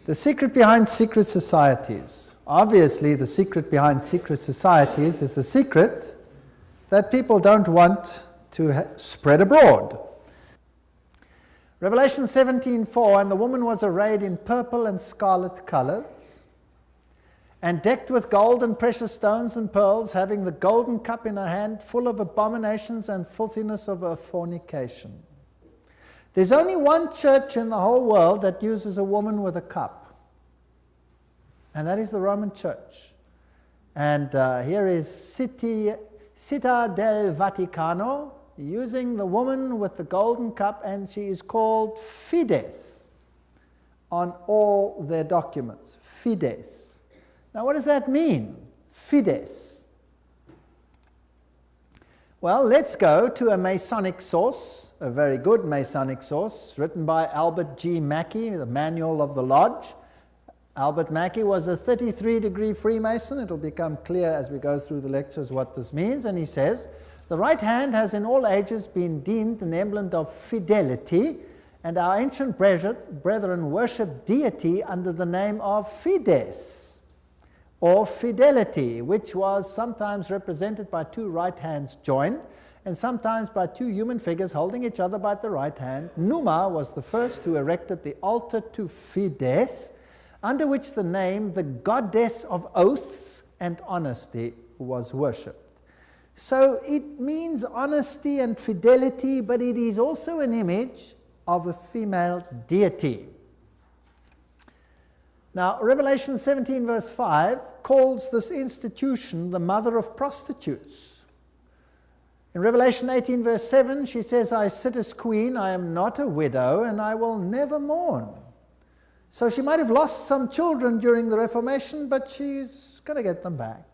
The secret behind secret societies. Obviously, the secret behind secret societies is the secret that people don't want to spread abroad. Revelation 17:4, and the woman was arrayed in purple and scarlet colors, and decked with gold and precious stones and pearls, having the golden cup in her hand, full of abominations and filthiness of her fornication. There's only one church in the whole world that uses a woman with a cup, and that is the Roman Church. And here is Città del Vaticano, using the woman with the golden cup, and she is called Fides on all their documents. Fides. Now, what does that mean? Fides. Well, let's go to a Masonic source, a very good Masonic source, written by Albert G. Mackey, the Manual of the Lodge. Albert Mackey was a 33-degree Freemason. It'll become clear as we go through the lectures what this means. And he says, the right hand has in all ages been deemed an emblem of fidelity, and our ancient brethren worship deity under the name of Fides, or fidelity, which was sometimes represented by two right hands joined, and sometimes by two human figures holding each other by the right hand. Numa was the first who erected the altar to Fides, under which the name, the goddess of oaths and honesty, was worshipped. So it means honesty and fidelity, but it is also an image of a female deity. Now, Revelation 17 verse 5 calls this institution the mother of prostitutes. In Revelation 18 verse 7, she says, I sit as queen, I am not a widow, and I will never mourn. So she might have lost some children during the Reformation, but she's going to get them back.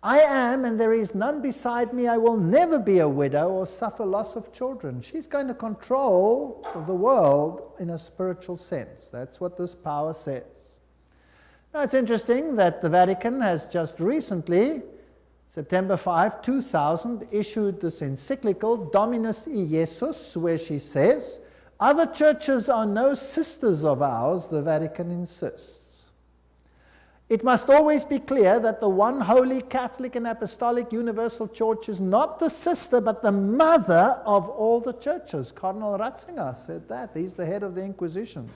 I am, and there is none beside me. I will never be a widow or suffer loss of children. She's going to control the world in a spiritual sense. That's what this power says. Now, it's interesting that the Vatican has just recently, September 5, 2000, issued this encyclical, Dominus Iesus, where she says, other churches are no sisters of ours, the Vatican insists. It must always be clear that the one holy Catholic and Apostolic Universal Church is not the sister, but the mother of all the churches. Cardinal Ratzinger said that. He's the head of the Inquisition.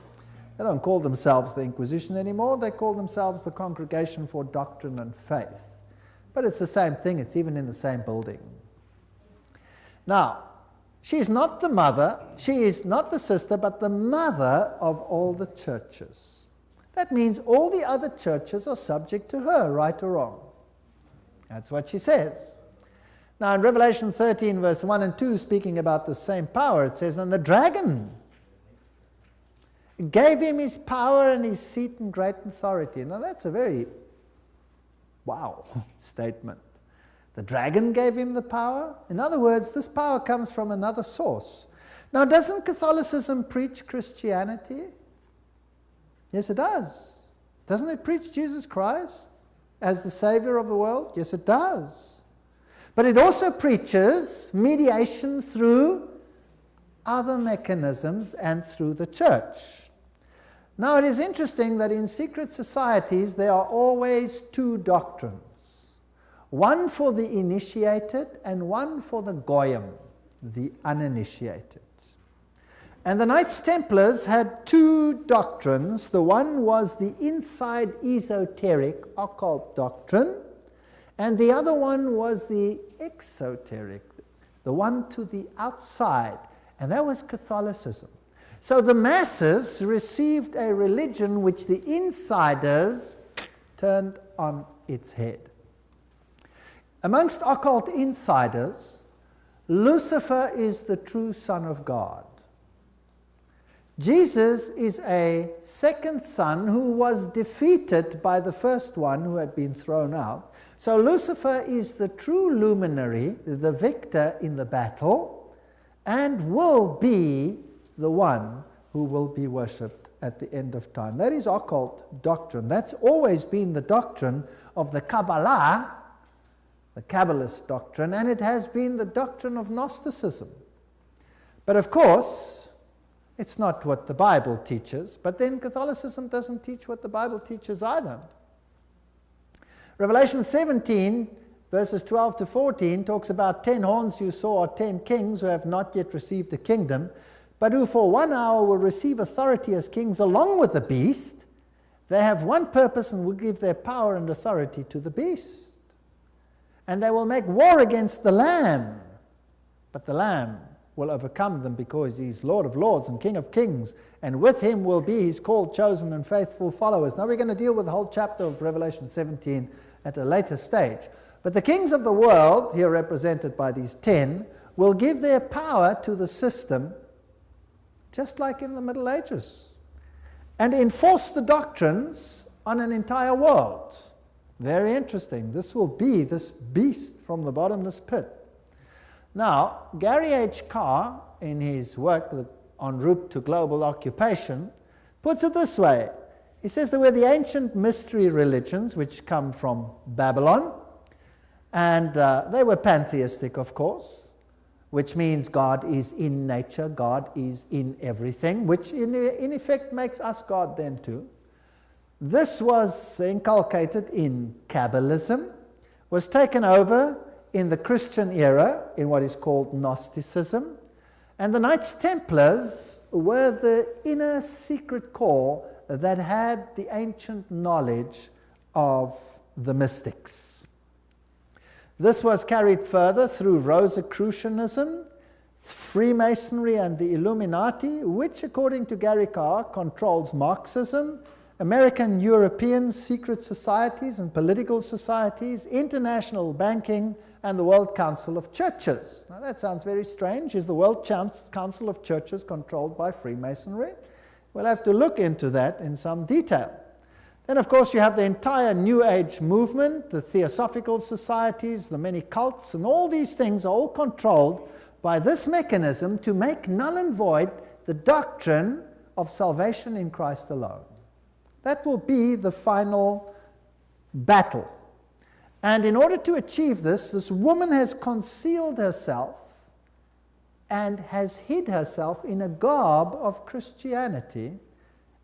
They don't call themselves the Inquisition anymore. They call themselves the Congregation for Doctrine and Faith. But it's the same thing. It's even in the same building. Now, she is not the mother, she is not the sister, but the mother of all the churches. That means all the other churches are subject to her, right or wrong. That's what she says. Now in Revelation 13 verse 1 and 2, speaking about the same power, it says, and the dragon gave him his power and his seat and great authority. Now that's a very wow statement. The dragon gave him the power. In other words, this power comes from another source. Now, doesn't Catholicism preach Christianity? Yes, it does. Doesn't it preach Jesus Christ as the Savior of the world? Yes, it does. But it also preaches mediation through other mechanisms and through the church. Now, it is interesting that in secret societies there are always two doctrines. One for the initiated and one for the goyim, the uninitiated. And the Knights Templars had two doctrines. The one was the inside esoteric occult doctrine, and the other one was the exoteric, the one to the outside, and that was Catholicism. So the masses received a religion which the insiders turned on its head. Amongst occult insiders, Lucifer is the true Son of God. Jesus is a second son who was defeated by the first one who had been thrown out. So Lucifer is the true luminary, the victor in the battle, and will be the one who will be worshipped at the end of time. That is occult doctrine. That's always been the doctrine of the Kabbalah, the Kabbalist doctrine, and it has been the doctrine of Gnosticism. But of course, It's not what the Bible teaches, but then Catholicism doesn't teach what the Bible teaches either. Revelation 17, verses 12 to 14, talks about 10 horns you saw are 10 kings who have not yet received the kingdom, but who for 1 hour will receive authority as kings along with the beast. They have one purpose and will give their power and authority to the beast. And they will make war against the Lamb, but the Lamb will overcome them because he's Lord of lords and King of kings, and with him will be his called, chosen, and faithful followers. Now we're going to deal with the whole chapter of Revelation 17 at a later stage. But the kings of the world, here represented by these 10, will give their power to the system, just like in the Middle Ages, and enforce the doctrines on an entire world. Very interesting. This will be this beast from the bottomless pit. Now, Gary H. Carr, in his work En route to global occupation, puts it this way. He says there were the ancient mystery religions which come from Babylon, and they were pantheistic, of course, which means God is in nature, God is in everything, which in effect makes us God then too. This was inculcated in Kabbalism, was taken over in the Christian era in what is called Gnosticism, and the Knights Templars were the inner secret core that had the ancient knowledge of the mystics. This was carried further through Rosicrucianism, Freemasonry, and the Illuminati, which, according to Gary Carr, controls Marxism, American European secret societies and political societies, international banking, and the World Council of Churches. Now that sounds very strange. Is the World Council of Churches controlled by Freemasonry? We'll have to look into that in some detail. Then, of course, you have the entire New Age movement, the Theosophical societies, the many cults, and all these things are all controlled by this mechanism to make null and void the doctrine of salvation in Christ alone. That will be the final battle. And in order to achieve this, this woman has concealed herself and has hid herself in a garb of Christianity,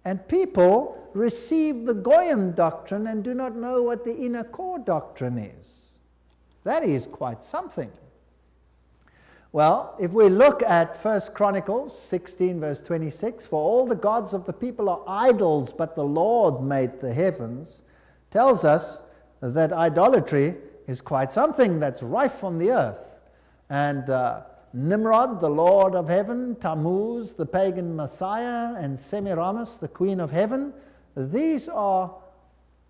and people receive the Goyim doctrine and do not know what the inner core doctrine is. That is quite something. Well, if we look at 1 Chronicles 16, verse 26, for all the gods of the people are idols, but the Lord made the heavens, tells us that idolatry is quite something that's rife on the earth. And Nimrod, the Lord of heaven, Tammuz, the pagan Messiah, and Semiramis, the queen of heaven, these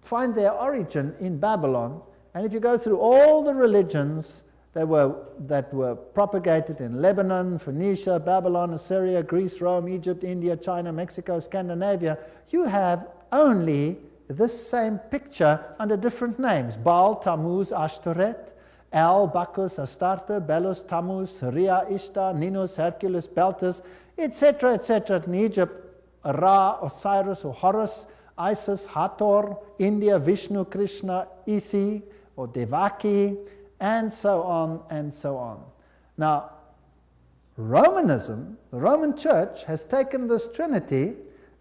find their origin in Babylon. And if you go through all the religions that were propagated in Lebanon, Phoenicia, Babylon, Assyria, Greece, Rome, Egypt, India, China, Mexico, Scandinavia, you have only this same picture under different names: Baal, Tammuz, Ashtoreth, El, Bacchus, Astarte, Belus, Tammuz, Rhea, Ishtar, Ninus, Hercules, Beltis, etc., etc. In Egypt, Ra, Osiris, or Horus, Isis, Hathor, India, Vishnu, Krishna, Isi, or Devaki, and so on and so on. Now, Romanism, the Roman Church, has taken this Trinity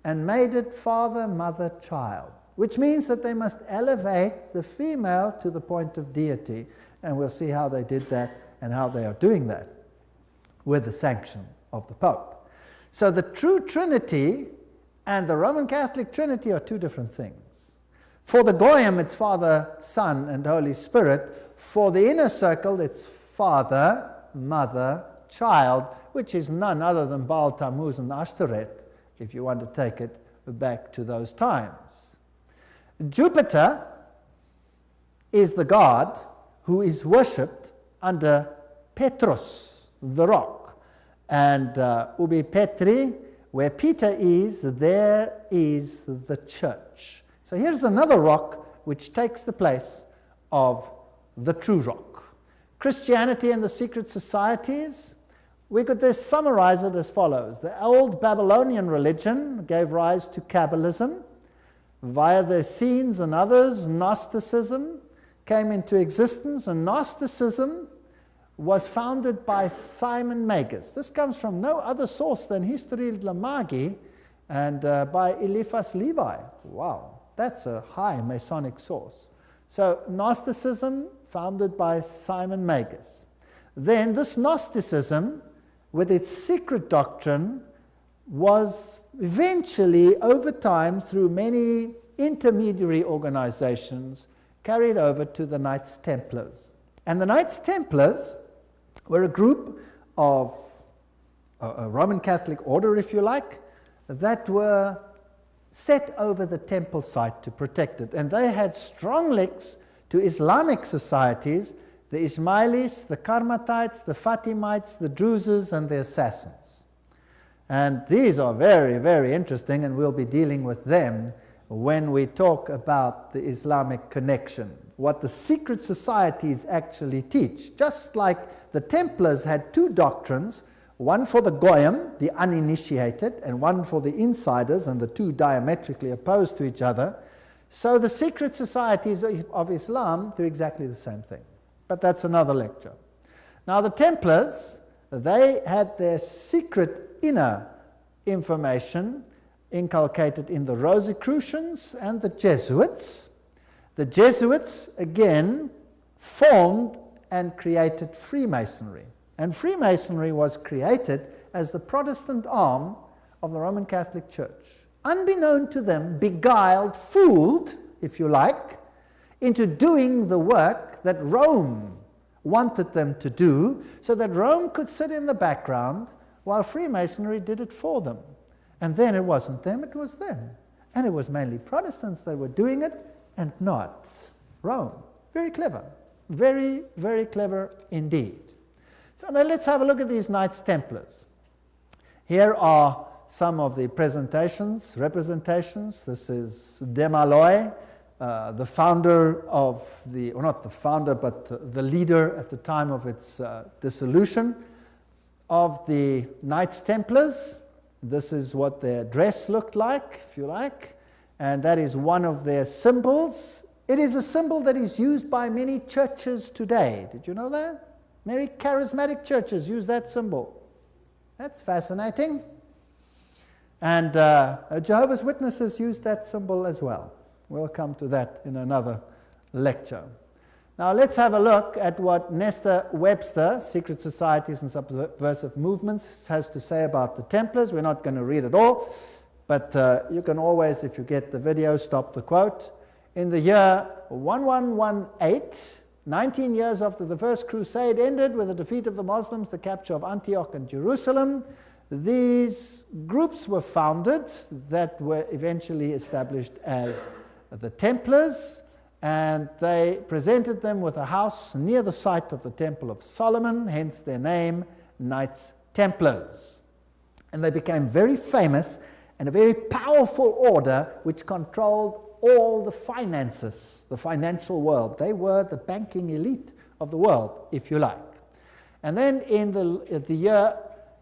and made it Father, Mother, Child, which means that they must elevate the female to the point of deity. And we'll see how they did that and how they are doing that with the sanction of the Pope. So the true Trinity and the Roman Catholic Trinity are two different things. For the Goyim, it's Father, Son, and Holy Spirit. For the inner circle, it's Father, Mother, Child, which is none other than Baal, Tammuz, and Ashtoreth, if you want to take it back to those times. Jupiter is the god who is worshipped under Petrus, the rock. And Ubi Petri, where Peter is, there is the church. So here's another rock which takes the place of the true rock. Christianity and the secret societies, we could just summarize it as follows. The old Babylonian religion gave rise to Kabbalism. Via the Essenes and others, Gnosticism came into existence, and Gnosticism was founded by Simon Magus. This comes from no other source than History de la Magie and by Eliphas Levi. Wow, that's a high Masonic source. So Gnosticism, founded by Simon Magus. Then this Gnosticism, with its secret doctrine, was eventually, over time, through many intermediary organizations, carried over to the Knights Templars. And the Knights Templars were a group of a Roman Catholic order, if you like, that were set over the temple site to protect it. And they had strong links to Islamic societies, the Ismailis, the Karmatites, the Fatimites, the Druzes, and the Assassins. And these are very, very interesting, and we'll be dealing with them when we talk about the Islamic connection, what the secret societies actually teach. Just like the Templars had two doctrines, one for the Goyim, the uninitiated, and one for the insiders, and the two diametrically opposed to each other, so the secret societies of Islam do exactly the same thing. But that's another lecture. Now the Templars, they had their secret inner information inculcated in the Rosicrucians and the Jesuits. The Jesuits, again, formed and created Freemasonry. And Freemasonry was created as the Protestant arm of the Roman Catholic Church. Unbeknown to them, beguiled, fooled, if you like, into doing the work that Rome wanted them to do, so that Rome could sit in the background while Freemasonry did it for them. And then it wasn't them, it was them. And it was mainly Protestants that were doing it, and not Rome. Very clever. Very, very clever indeed. So now let's have a look at these Knights Templars. Here are some of the representations. This is Desmaloy, the founder of the, or not the founder, but the leader at the time of its dissolution of the Knights Templars. This is what their dress looked like, if you like, and that is one of their symbols. It is a symbol that is used by many churches today. Did you know that? Many charismatic churches use that symbol. That's fascinating. And Jehovah's Witnesses use that symbol as well. We'll come to that in another lecture. Now let's have a look at what Nestor Webster, Secret Societies and Subversive Movements, has to say about the Templars. We're not going to read it all, but you can always, if you get the video, stop the quote. In the year 1118, 19 years after the First Crusade ended with the defeat of the Muslims, the capture of Antioch and Jerusalem, these groups were founded that were eventually established as the Templars, and they presented them with a house near the site of the Temple of Solomon, hence their name, Knights Templars. And they became very famous and a very powerful order which controlled all the finances, the financial world. They were the banking elite of the world, if you like. And then in the year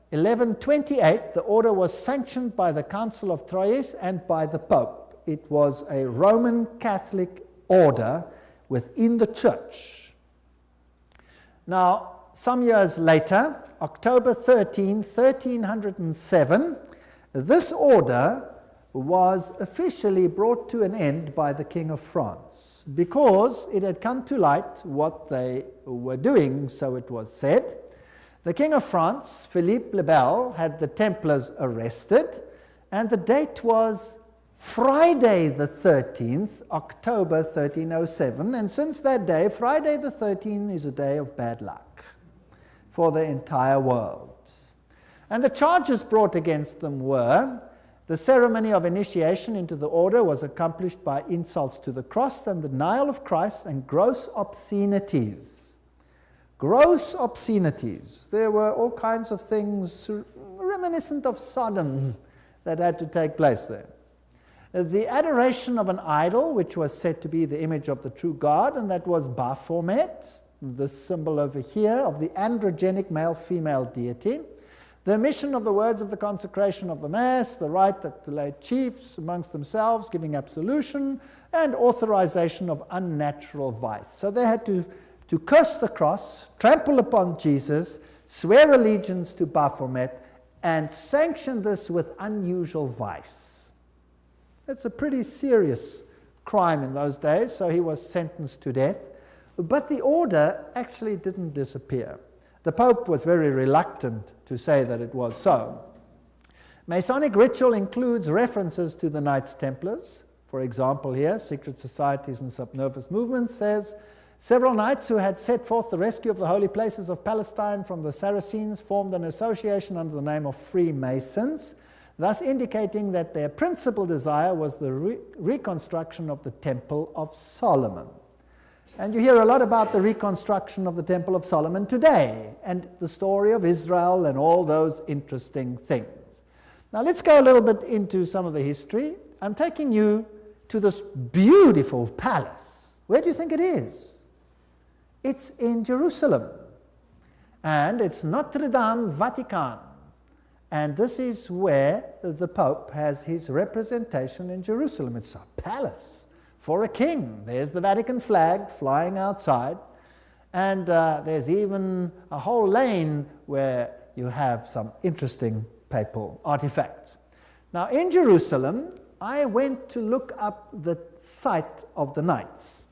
1128, the order was sanctioned by the Council of Troyes and by the Pope. It was a Roman Catholic order within the church. Now, some years later, October 13, 1307, this order was officially brought to an end by the King of France because it had come to light what they were doing, so it was said. The King of France, Philippe le Bel, had the Templars arrested, and the date was Friday the 13th, October 1307, and since that day, Friday the 13th is a day of bad luck for the entire world. And the charges brought against them were: the ceremony of initiation into the order was accomplished by insults to the cross and the denial of Christ, and gross obscenities. Gross obscenities. There were all kinds of things reminiscent of Sodom that had to take place there. The adoration of an idol, which was said to be the image of the true God, and that was Baphomet, the symbol over here of the androgenic male-female deity. The omission of the words of the consecration of the Mass, the right that the lay chiefs amongst themselves giving absolution, and authorization of unnatural vice. So they had to to curse the cross, trample upon Jesus, swear allegiance to Baphomet, and sanction this with unusual vice. That's a pretty serious crime in those days, so he was sentenced to death. But the order actually didn't disappear. The Pope was very reluctant to say that it was so. Masonic ritual includes references to the Knights Templars. For example, here, Secret Societies and Subnervous Movements says, several knights who had set forth the rescue of the holy places of Palestine from the Saracens formed an association under the name of Freemasons, thus indicating that their principal desire was the reconstruction of the Temple of Solomon. And you hear a lot about the reconstruction of the Temple of Solomon today, and the story of Israel and all those interesting things. Now let's go a little bit into some of the history. I'm taking you to this beautiful palace. Where do you think it is? It's in Jerusalem. And it's Notre Dame Vatican. And this is where the Pope has his representation in Jerusalem. It's a palace for a king. There's the Vatican flag flying outside. And there's even a whole lane where you have some interesting papal artifacts. Now in Jerusalem, I went to look up the site of the knights.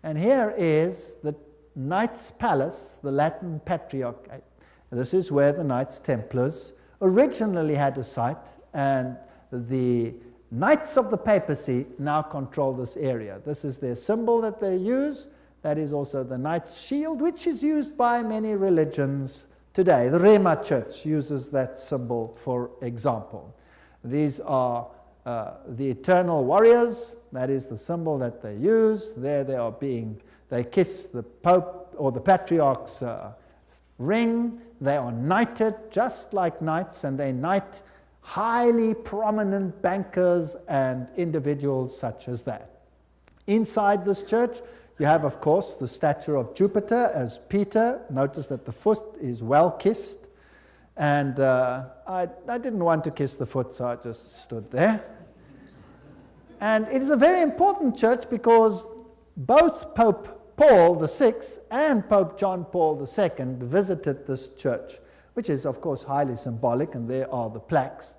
And here is the Knights Palace, the Latin Patriarchate. This is where the Knights Templars originally had a site, and the Knights of the Papacy now control this area. This is their symbol that they use. That is also the Knight's shield, which is used by many religions today. The Rema Church uses that symbol, for example. These are the eternal warriors. That is the symbol that they use. There they are they kiss the Pope or the Patriarch's ring. They are knighted just like knights, and they knight highly prominent bankers and individuals such as that. Inside this church, you have, of course, the statue of Jupiter as Peter. Notice that the foot is well kissed. And I didn't want to kiss the foot, so I just stood there. And it is a very important church because both Pope Paul VI and Pope John Paul II visited this church, which is, of course, highly symbolic, and there are the plaques.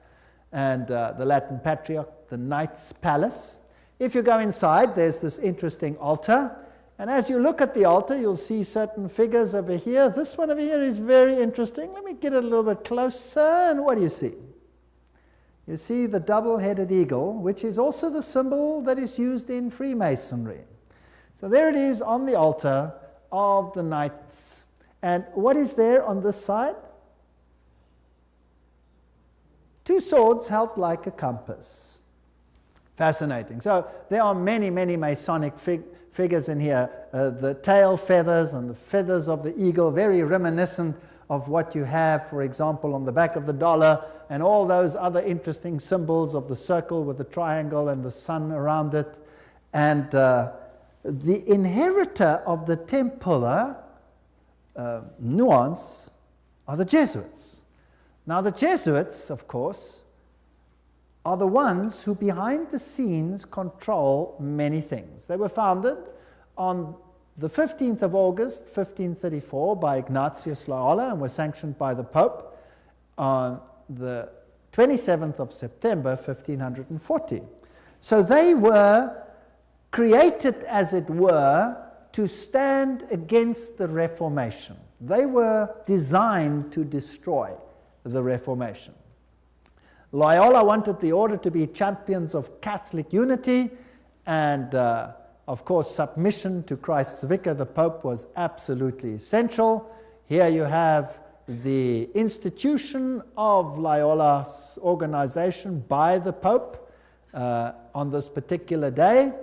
And the Latin Patriarch, the Knights Palace. If you go inside, there's this interesting altar. And as you look at the altar, you'll see certain figures over here. This one over here is very interesting. Let me get it a little bit closer. And what do you see? You see the double-headed eagle, which is also the symbol that is used in Freemasonry. So there it is on the altar of the knights. And what is there on this side? Two swords held like a compass. Fascinating. So there are many, many Masonic figures in here. The tail feathers and the feathers of the eagle, very reminiscent of what you have, for example, on the back of the dollar, and all those other interesting symbols of the circle with the triangle and the sun around it. And the inheritor of the Templar nuance are the Jesuits. Now the Jesuits, of course, are the ones who behind the scenes control many things. They were founded on the 15th of August, 1534 by Ignatius Loyola and were sanctioned by the Pope on the 27th of September, 1540. So they were created, as it were, to stand against the Reformation. They were designed to destroy the Reformation. Loyola wanted the order to be champions of Catholic unity, and of course submission to Christ's vicar, the Pope, was absolutely essential. Here you have the institution of Loyola's organization by the Pope on this particular day.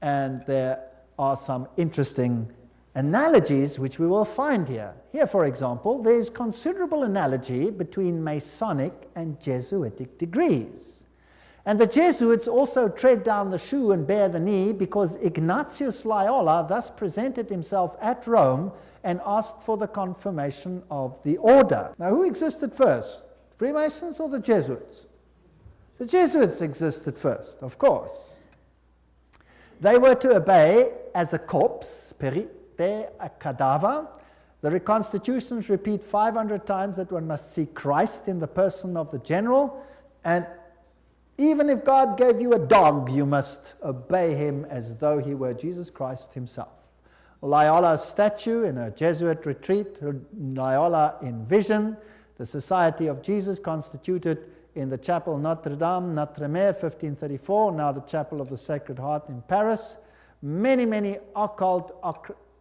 And there are some interesting analogies which we will find here. Here, for example, there is considerable analogy between Masonic and Jesuitic degrees. And the Jesuits also tread down the shoe and bear the knee because Ignatius Loyola thus presented himself at Rome and asked for the confirmation of the order. Now, who existed first? Freemasons or the Jesuits? The Jesuits existed first, of course. They were to obey as a corps, there a cadaver. The reconstitutions repeat 500 times that one must see Christ in the person of the general, and even if God gave you a dog, you must obey him as though he were Jesus Christ himself. Loyola's statue in a Jesuit retreat, Loyola in Vision, the Society of Jesus constituted in the Chapel Notre-Dame, Notre-Dame, 1534, now the Chapel of the Sacred Heart in Paris. Many, many occult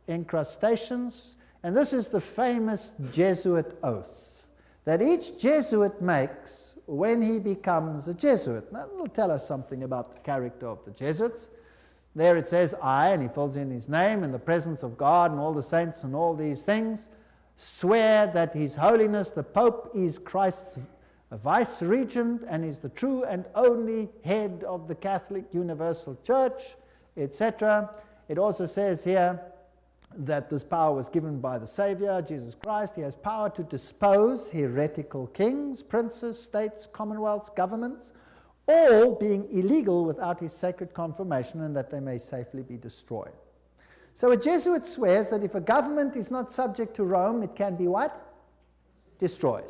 incrustations. And this is the famous Jesuit oath that each Jesuit makes when he becomes a Jesuit. Now, it'll tell us something about the character of the Jesuits. There it says, I, and he fills in his name, in the presence of God and all the saints and all these things, swear that His Holiness the Pope is Christ's vice-regent and is the true and only head of the Catholic Universal Church, etc. It also says here that this power was given by the Savior, Jesus Christ. He has power to dispose heretical kings, princes, states, commonwealths, governments, all being illegal without his sacred confirmation, and that they may safely be destroyed. So a Jesuit swears that if a government is not subject to Rome, it can be what? Destroyed.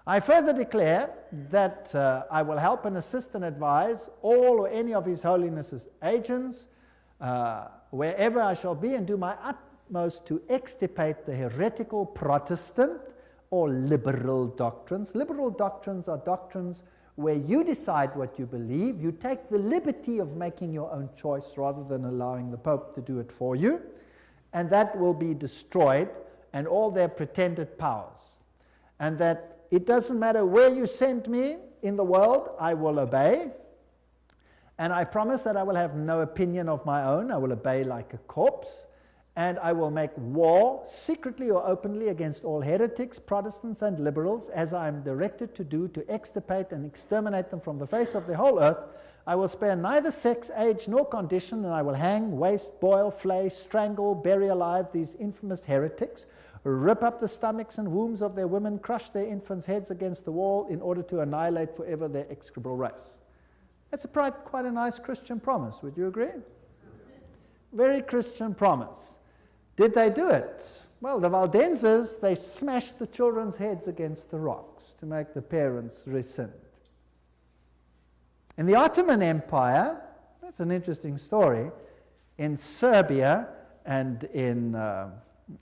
I further declare that I will help and assist and advise all or any of His Holiness's agents wherever I shall be, and do my utmost to extirpate the heretical Protestant or liberal doctrines. Liberal doctrines are doctrines where you decide what you believe. You take the liberty of making your own choice rather than allowing the Pope to do it for you. And that will be destroyed, and all their pretended powers. And that it doesn't matter where you send me in the world, I will obey. And I promise that I will have no opinion of my own. I will obey like a corpse. And I will make war, secretly or openly, against all heretics, Protestants, and liberals, as I am directed to do, to extirpate and exterminate them from the face of the whole earth. I will spare neither sex, age, nor condition, and I will hang, waste, boil, flay, strangle, bury alive these infamous heretics, rip up the stomachs and wombs of their women, crush their infants' heads against the wall in order to annihilate forever their execrable race. That's quite a nice Christian promise, would you agree? Very Christian promise. Did they do it? Well, the Valdenses, they smashed the children's heads against the rocks to make the parents rescind. In the Ottoman Empire, that's an interesting story, in Serbia and in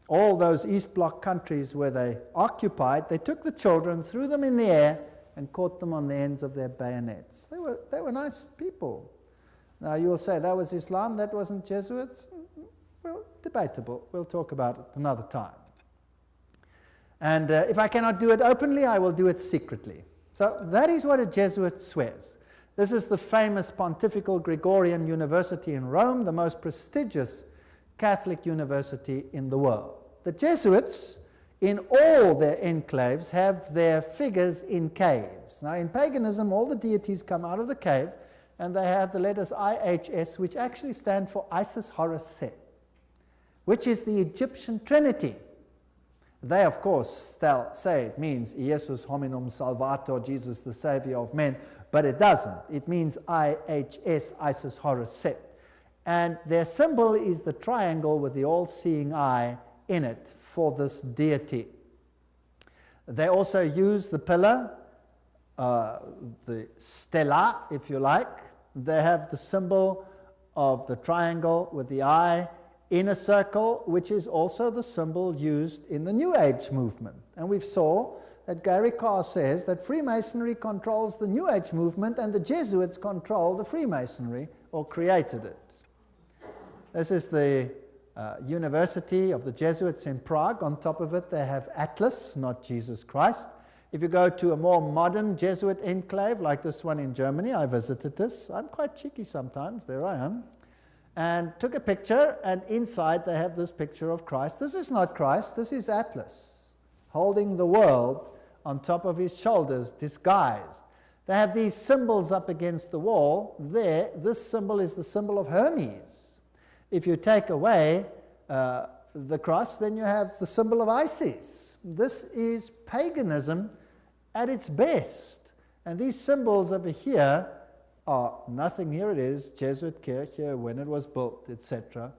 all those East Bloc countries where they occupied, they took the children, threw them in the air, and caught them on the ends of their bayonets. They were nice people. Now you will say, that was Islam, that wasn't Jesuits? Well, debatable. We'll talk about it another time. And if I cannot do it openly, I will do it secretly. So that is what a Jesuit swears. This is the famous Pontifical Gregorian University in Rome, the most prestigious Catholic university in the world. The Jesuits, in all their enclaves, have their figures in caves. Now, in paganism, all the deities come out of the cave, and they have the letters IHS, which actually stand for Isis, Horus, Set, which is the Egyptian Trinity. They, of course, say it means Jesus hominum salvator, Jesus the Savior of men, but it doesn't. It means IHS, Isis, Horus, Set. And their symbol is the triangle with the all-seeing eye in it for this deity. They also use the pillar, the stela, if you like. They have the symbol of the triangle with the eye in a circle, which is also the symbol used in the New Age movement. And we saw that Gary Carr says that Freemasonry controls the New Age movement and the Jesuits control the Freemasonry, or created it. This is the University of the Jesuits in Prague. On top of it, they have Atlas, not Jesus Christ. If you go to a more modern Jesuit enclave, like this one in Germany, I visited this. I'm quite cheeky sometimes. There I am. And took a picture, and inside they have this picture of Christ. This is not Christ. This is Atlas, holding the world on top of his shoulders, disguised. They have these symbols up against the wall. There, this symbol is the symbol of Hermes. If you take away the cross, then you have the symbol of Isis. This is paganism at its best. And these symbols over here are nothing. Here it is, Jesuit Kirche, when it was built, etc.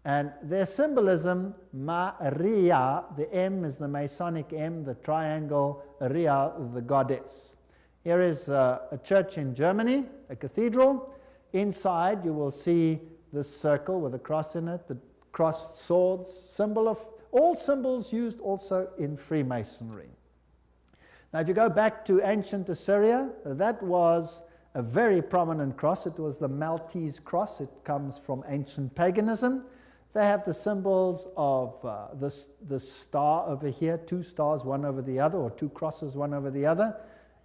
And their symbolism, Maria, the M is the Masonic M, the triangle, Ria, the goddess. Here is a church in Germany, a cathedral. Inside you will see this circle with a cross in it, the crossed swords, symbol of all symbols used also in Freemasonry. Now if you go back to ancient Assyria, that was a very prominent cross. It was the Maltese cross. It comes from ancient paganism. They have the symbols of the star over here, two stars one over the other, or two crosses one over the other.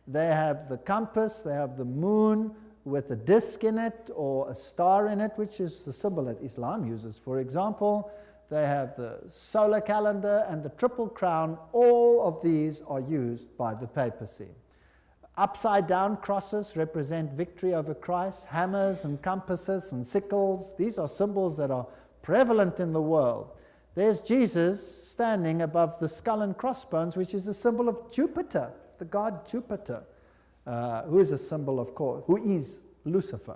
They have the compass, they have the moon with a disc in it or a star in it, which is the symbol that Islam uses, for example. They have the solar calendar and the triple crown. All of these are used by the papacy. Upside down crosses represent victory over Christ. Hammers and compasses and sickles, these are symbols that are prevalent in the world. There's Jesus standing above the skull and crossbones, which is a symbol of Jupiter, the god Jupiter, who is a symbol, of course, who is Lucifer.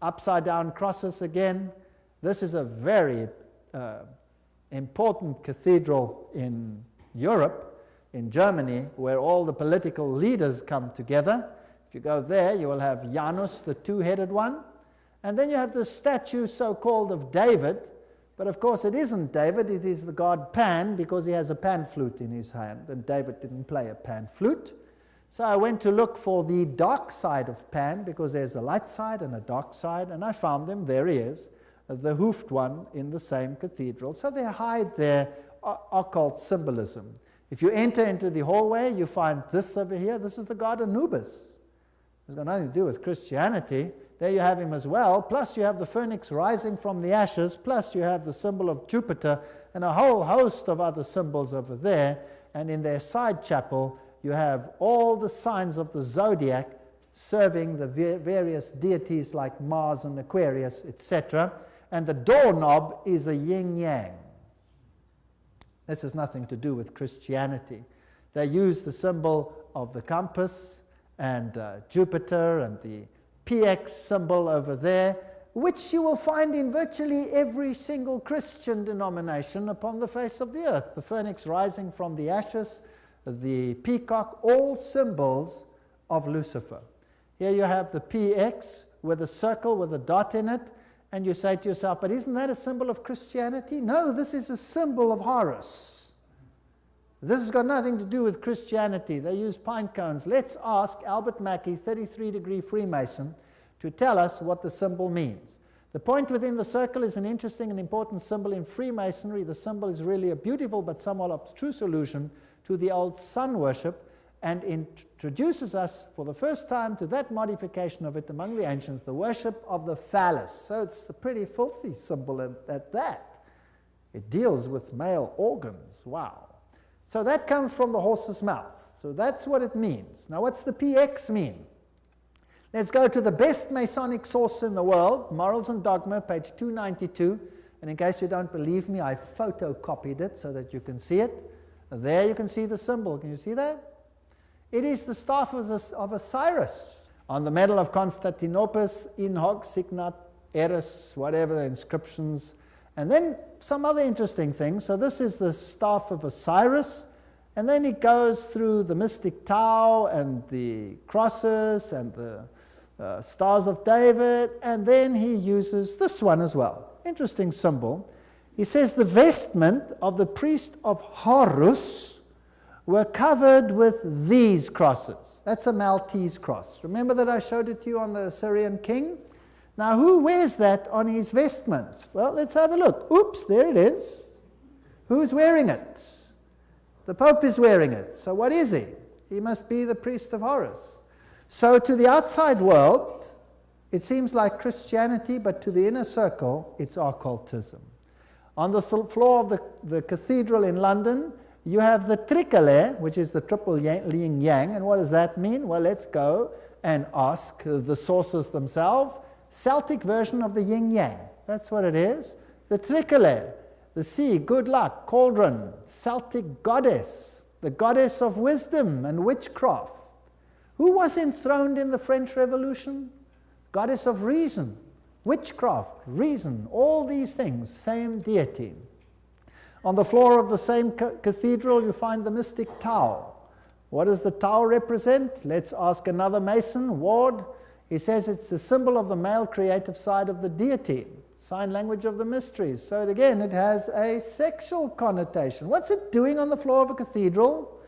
Upside down crosses again. This is a very important cathedral in Europe, in Germany, where all the political leaders come together. If you go there, you will have Janus, the two-headed one. And then you have the statue, so-called, of David. But of course it isn't David, it is the god Pan, because he has a pan flute in his hand, and David didn't play a pan flute. So I went to look for the dark side of Pan, because there's a light side and a dark side, and I found him. There he is, the hoofed one in the same cathedral. So they hide their occult symbolism. If you enter into the hallway, you find this over here. This is the god Anubis. It's got nothing to do with Christianity. There you have him as well, plus you have the phoenix rising from the ashes, plus you have the symbol of Jupiter, and a whole host of other symbols over there. And in their side chapel, you have all the signs of the zodiac serving the various deities like Mars and Aquarius, etc. And the doorknob is a yin-yang. This has nothing to do with Christianity. They use the symbol of the compass and Jupiter and the PX symbol over there, which you will find in virtually every single Christian denomination upon the face of the earth. The phoenix rising from the ashes, the peacock, all symbols of Lucifer. Here you have the PX with a circle with a dot in it, and you say to yourself, but isn't that a symbol of Christianity? No, this is a symbol of Horus. This has got nothing to do with Christianity. They use pine cones. Let's ask Albert Mackey, 33-degree Freemason, to tell us what the symbol means. The point within the circle is an interesting and important symbol in Freemasonry. The symbol is really a beautiful but somewhat abstruse allusion to the old sun worship, and introduces us for the first time to that modification of it among the ancients, the worship of the phallus. So it's a pretty filthy symbol at that. It deals with male organs. Wow. So that comes from the horse's mouth. So that's what it means. Now what's the PX mean? Let's go to the best Masonic source in the world, Morals and Dogma, page 292. And in case you don't believe me, I photocopied it so that you can see it. There you can see the symbol. Can you see that? It is the staff of Osiris. On the medal of Constantinople, in hoc signat eris, whatever the inscriptions. And then some other interesting things. So this is the staff of Osiris. And then it goes through the mystic Tau and the crosses and the stars of David. And then he uses this one as well. Interesting symbol. He says the vestment of the priest of Horus were covered with these crosses. That's a Maltese cross. Remember that I showed it to you on the Assyrian king? Now, who wears that on his vestments? Well, let's have a look. Oops, there it is. Who's wearing it? The Pope is wearing it. So what is he? He must be the priest of Horus. So to the outside world, it seems like Christianity, but to the inner circle, it's occultism. On the floor of the cathedral in London, you have the tricolour, which is the triple yin-yang. And what does that mean? Well, let's go and ask the sources themselves. Celtic version of the yin-yang. That's what it is. The tricolour, the sea, good luck, cauldron, Celtic goddess, the goddess of wisdom and witchcraft. Who was enthroned in the French Revolution? Goddess of reason. witchcraft, reason, all these things, same deity. On the floor of the same cathedral, you find the mystic Tau. What does the Tau represent? Let's ask another Mason, Ward. He says it's the symbol of the male creative side of the deity, sign language of the mysteries. So again, it has a sexual connotation. What's it doing on the floor of a cathedral?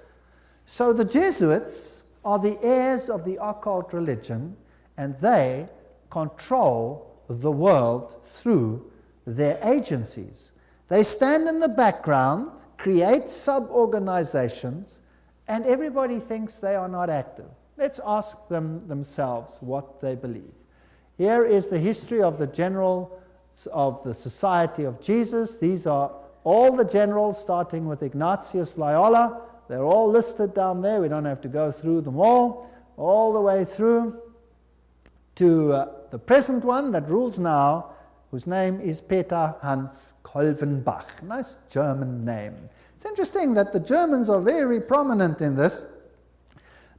So the Jesuits are the heirs of the occult religion, and they control the world through their agencies. They stand in the background, create sub-organizations, and everybody thinks they are not active. Let's ask them themselves what they believe. Here is the history of the generals of the Society of Jesus. These are all the generals, starting with Ignatius Loyola. They're all listed down there. We don't have to go through them all the way through to the present one that rules now, whose name is Peter Hans Kolvenbach. Nice German name. It's interesting that the Germans are very prominent in this.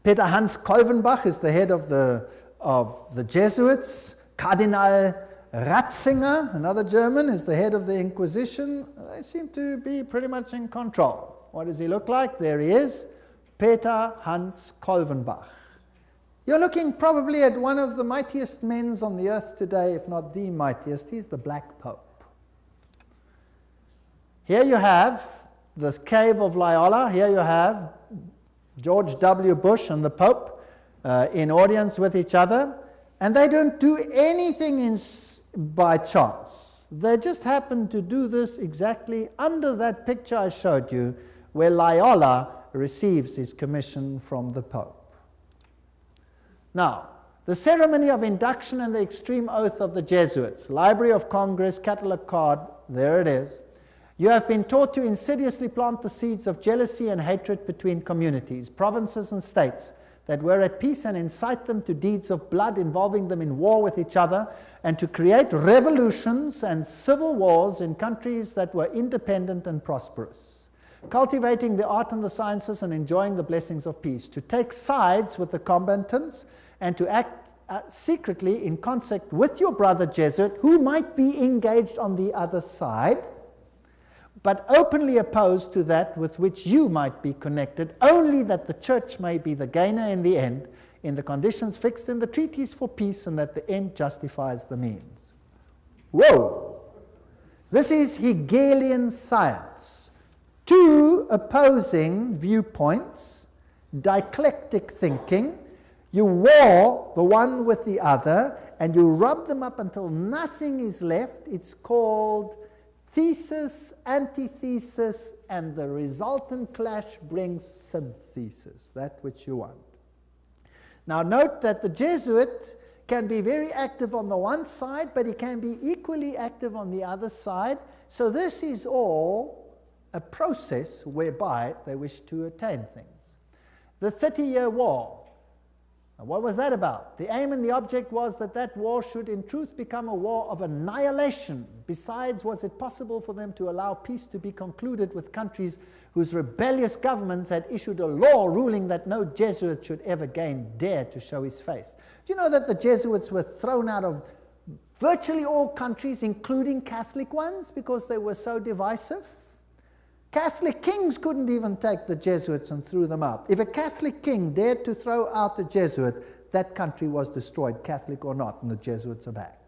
Peter Hans Kolvenbach is the head of the Jesuits. Cardinal Ratzinger, another German, is the head of the Inquisition. They seem to be pretty much in control. What does he look like? There he is, Peter Hans Kolvenbach. You're looking probably at one of the mightiest men on the earth today, if not the mightiest. He's the Black Pope. Here you have the cave of Loyola. Here you have George W. Bush and the Pope in audience with each other. And they don't do anything by chance. They just happen to do this exactly under that picture I showed you, where Loyola receives his commission from the Pope. Now, the ceremony of induction and the extreme oath of the Jesuits, Library of Congress, catalog card, there it is. You have been taught to insidiously plant the seeds of jealousy and hatred between communities, provinces and states that were at peace, and incite them to deeds of blood, involving them in war with each other, and to create revolutions and civil wars in countries that were independent and prosperous, cultivating the art and the sciences and enjoying the blessings of peace, to take sides with the combatants and to act secretly in concert with your brother Jesuit, who might be engaged on the other side, but openly opposed to that with which you might be connected, only that the church may be the gainer in the end, in the conditions fixed in the treaties for peace, and that the end justifies the means. Whoa! This is Hegelian science. Two opposing viewpoints, dialectic thinking. You war the one with the other, and you rub them up until nothing is left. It's called thesis, antithesis, and the resultant clash brings synthesis, that which you want. Now note that the Jesuit can be very active on the one side, but he can be equally active on the other side. So this is all a process whereby they wish to attain things. The 30-year War. Now, what was that about? The aim and the object was that that war should in truth become a war of annihilation. Besides, was it possible for them to allow peace to be concluded with countries whose rebellious governments had issued a law ruling that no Jesuit should ever again dare to show his face? Do you know that the Jesuits were thrown out of virtually all countries, including Catholic ones, because they were so divisive? Catholic kings couldn't even take the Jesuits and threw them out. If a Catholic king dared to throw out a Jesuit, that country was destroyed, Catholic or not, and the Jesuits are back.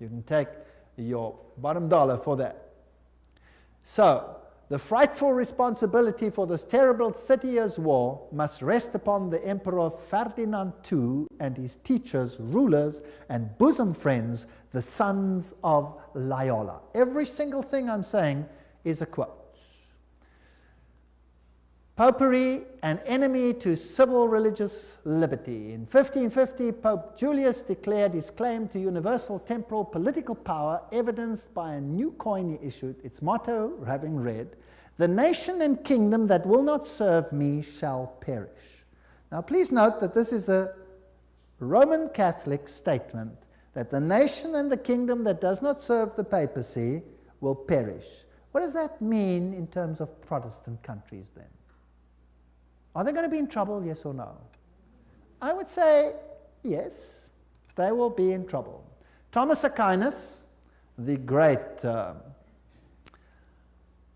You can take your bottom dollar for that. So, the frightful responsibility for this terrible 30 Years' War must rest upon the Emperor Ferdinand II and his teachers, rulers, and bosom friends, the sons of Loyola. Every single thing I'm saying is a quote. Popery, an enemy to civil religious liberty. In 1550, Pope Julius declared his claim to universal temporal political power, evidenced by a new coin he issued, its motto having read, "The nation and kingdom that will not serve me shall perish." Now please note that this is a Roman Catholic statement, that the nation and the kingdom that does not serve the papacy will perish. What does that mean in terms of Protestant countries then? Are they going to be in trouble, yes or no? I would say yes, they will be in trouble. Thomas Aquinas, the great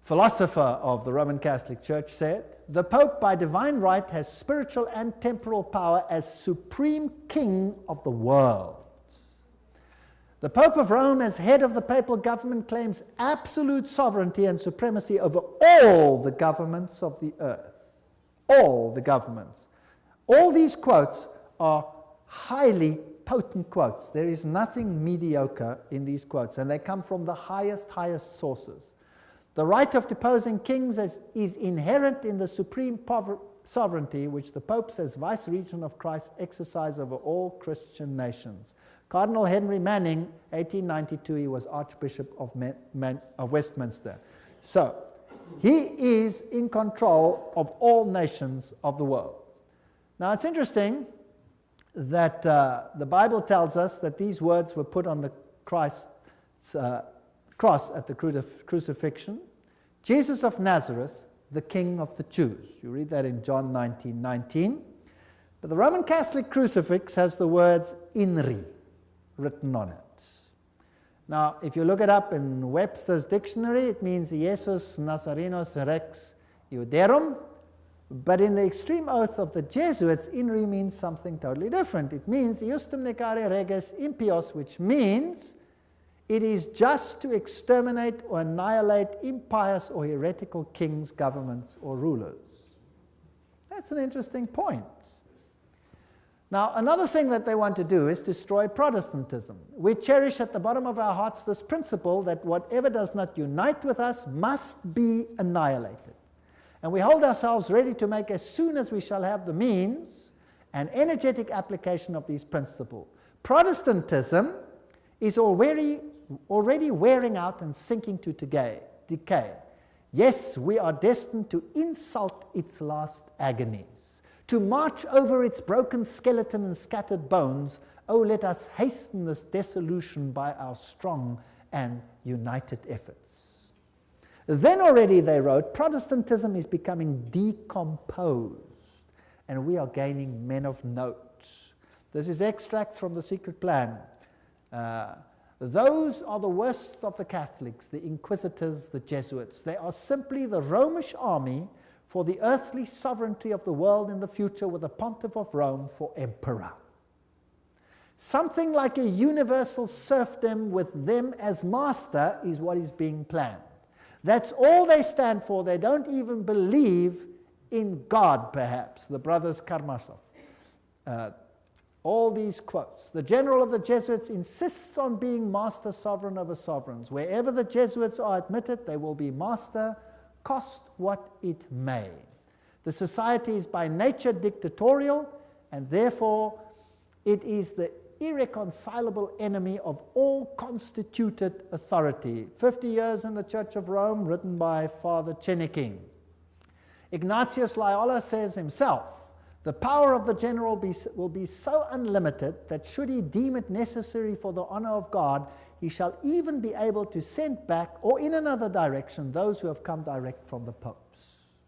philosopher of the Roman Catholic Church, said, "The Pope by divine right has spiritual and temporal power as supreme king of the world. The Pope of Rome, as head of the papal government, claims absolute sovereignty and supremacy over all the governments of the earth." All the governments. All these quotes are highly potent quotes. There is nothing mediocre in these quotes, and they come from the highest sources. The right of deposing kings is inherent in the supreme sovereignty which the popes as vice-regent of Christ exercise over all Christian nations. Cardinal Henry Manning, 1892, he was Archbishop of Westminster. So, he is in control of all nations of the world. Now, it's interesting that the Bible tells us that these words were put on the Christ's cross at the crucifixion. Jesus of Nazareth, the King of the Jews. You read that in John 19:19. But the Roman Catholic crucifix has the words "INRI" written on it. Now, if you look it up in Webster's dictionary, it means Jesus Nazarenos Rex Iuderum. But in the extreme oath of the Jesuits, "INRI" means something totally different. It means "Iustum necare reges impios," which means it is just to exterminate or annihilate impious or heretical kings, governments, or rulers. That's an interesting point. Now, another thing that they want to do is destroy Protestantism. We cherish at the bottom of our hearts this principle that whatever does not unite with us must be annihilated. And we hold ourselves ready to make, as soon as we shall have the means, an energetic application of these principles. Protestantism is already wearing out and sinking to decay. Yes, we are destined to insult its last agonies, to march over its broken skeleton and scattered bones. Oh, let us hasten this dissolution by our strong and united efforts. Then already, they wrote, Protestantism is becoming decomposed, and we are gaining men of note. This is extracts from The Secret Plan. Those are the worst of the Catholics, the Inquisitors, the Jesuits. They are simply the Romish army for the earthly sovereignty of the world in the future, with a pontiff of Rome for emperor. Something like a universal serfdom with them as master is what is being planned. That's all they stand for. They don't even believe in God, perhaps, the brothers Karamazov. All these quotes. The general of the Jesuits insists on being master sovereign over sovereigns. Wherever the Jesuits are admitted, they will be master, cost what it may. The society is by nature dictatorial, and therefore it is the irreconcilable enemy of all constituted authority. 50 Years in the Church of Rome, written by Father Cheniking. Ignatius Loyola says himself, the power of the general will be so unlimited that should he deem it necessary for the honor of God, he shall even be able to send back, or in another direction, those who have come direct from the popes.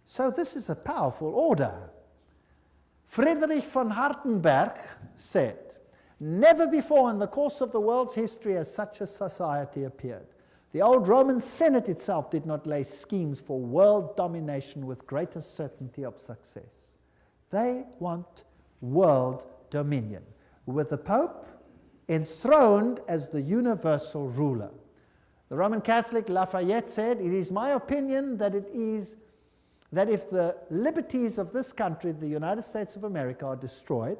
So this is a powerful order. Friedrich von Hartenberg said, never before in the course of the world's history has such a society appeared. The old Roman Senate itself did not lay schemes for world domination with greater certainty of success. They want world dominion, with the Pope enthroned as the universal ruler. The Roman Catholic Lafayette said, it is my opinion that if the liberties of this country, the United States of America, are destroyed,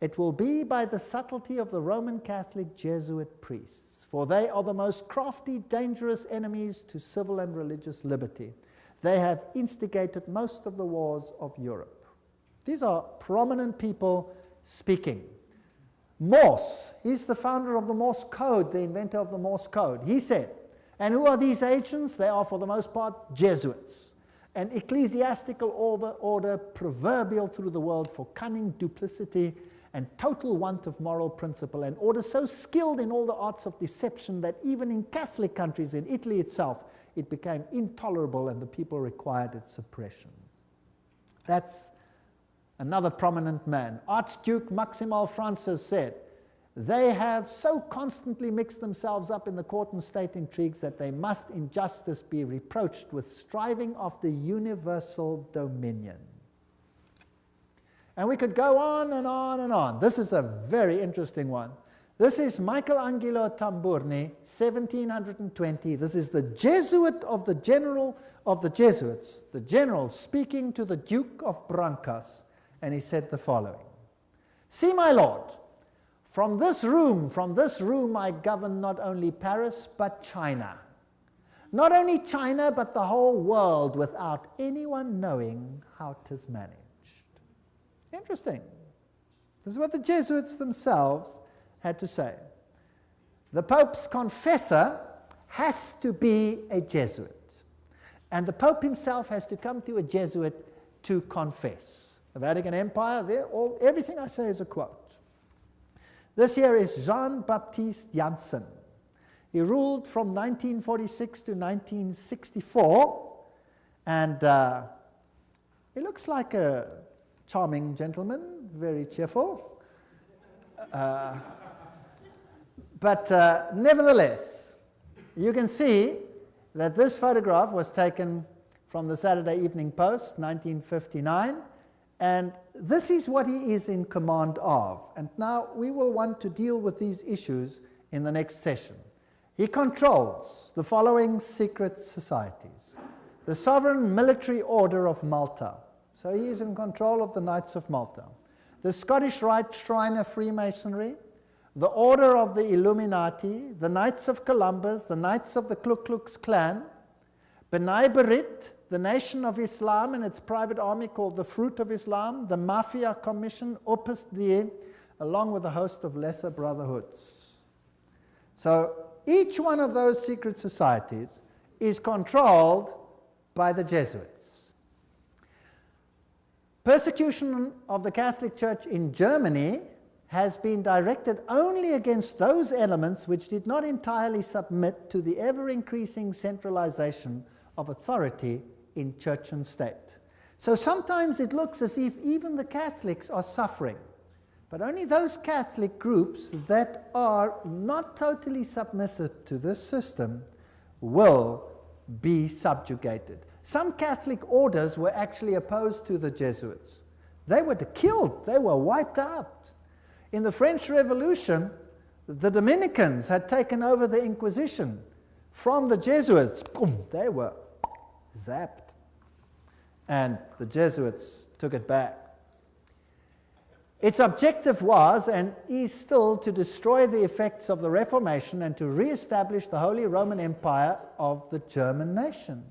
it will be by the subtlety of the Roman Catholic Jesuit priests, for they are the most crafty, dangerous enemies to civil and religious liberty. They have instigated most of the wars of Europe. These are prominent people speaking. Morse, he's the founder of the Morse code, the inventor of the Morse code. He said, and who are these agents? They are for the most part Jesuits, an ecclesiastical order proverbial through the world for cunning, duplicity, and total want of moral principle, an order so skilled in all the arts of deception that even in Catholic countries, in Italy itself, it became intolerable and the people required its suppression. That's another prominent man. Archduke Maximal Francis said, They have so constantly mixed themselves up in the court and state intrigues that they must in justice be reproached with striving after universal dominion. And we could go on and on and on. This is a very interesting one. This is Michelangelo Tamburni, 1720. This is the Jesuit of the general of the Jesuits, the general speaking to the Duke of Brancas, and he said the following: "See, my lord, from this room I govern not only Paris but China. Not only China but the whole world without anyone knowing how 'tis managed." Interesting. This is what the Jesuits themselves had to say. The Pope's confessor has to be a Jesuit. And the Pope himself has to come to a Jesuit to confess. The Vatican Empire, everything I say is a quote. This here is Jean-Baptiste Janssen. He ruled from 1946 to 1964, and he looks like a charming gentleman, very cheerful. But nevertheless, you can see that this photograph was taken from the Saturday Evening Post, 1959, and this is what he is in command of. And now we will want to deal with these issues in the next session. He controls the following secret societies: the Sovereign Military Order of Malta, so he is in control of the Knights of Malta; the Scottish Rite Shrine of Freemasonry; the Order of the Illuminati; the Knights of Columbus; the Knights of the Ku Klux Klan; B'nai B'rith, the Nation of Islam and its private army called the Fruit of Islam; the Mafia Commission, Opus Dei, along with a host of lesser brotherhoods. So each one of those secret societies is controlled by the Jesuits. Persecution of the Catholic Church in Germany has been directed only against those elements which did not entirely submit to the ever-increasing centralization of authority in church and state. So sometimes it looks as if even the Catholics are suffering, but only those Catholic groups that are not totally submissive to this system will be subjugated. Some Catholic orders were actually opposed to the Jesuits. They were killed, they were wiped out. In the French Revolution, the Dominicans had taken over the Inquisition from the Jesuits. Boom, they were zapped. And the Jesuits took it back. Its objective was, and is still, to destroy the effects of the Reformation and to re-establish the Holy Roman Empire of the German nation.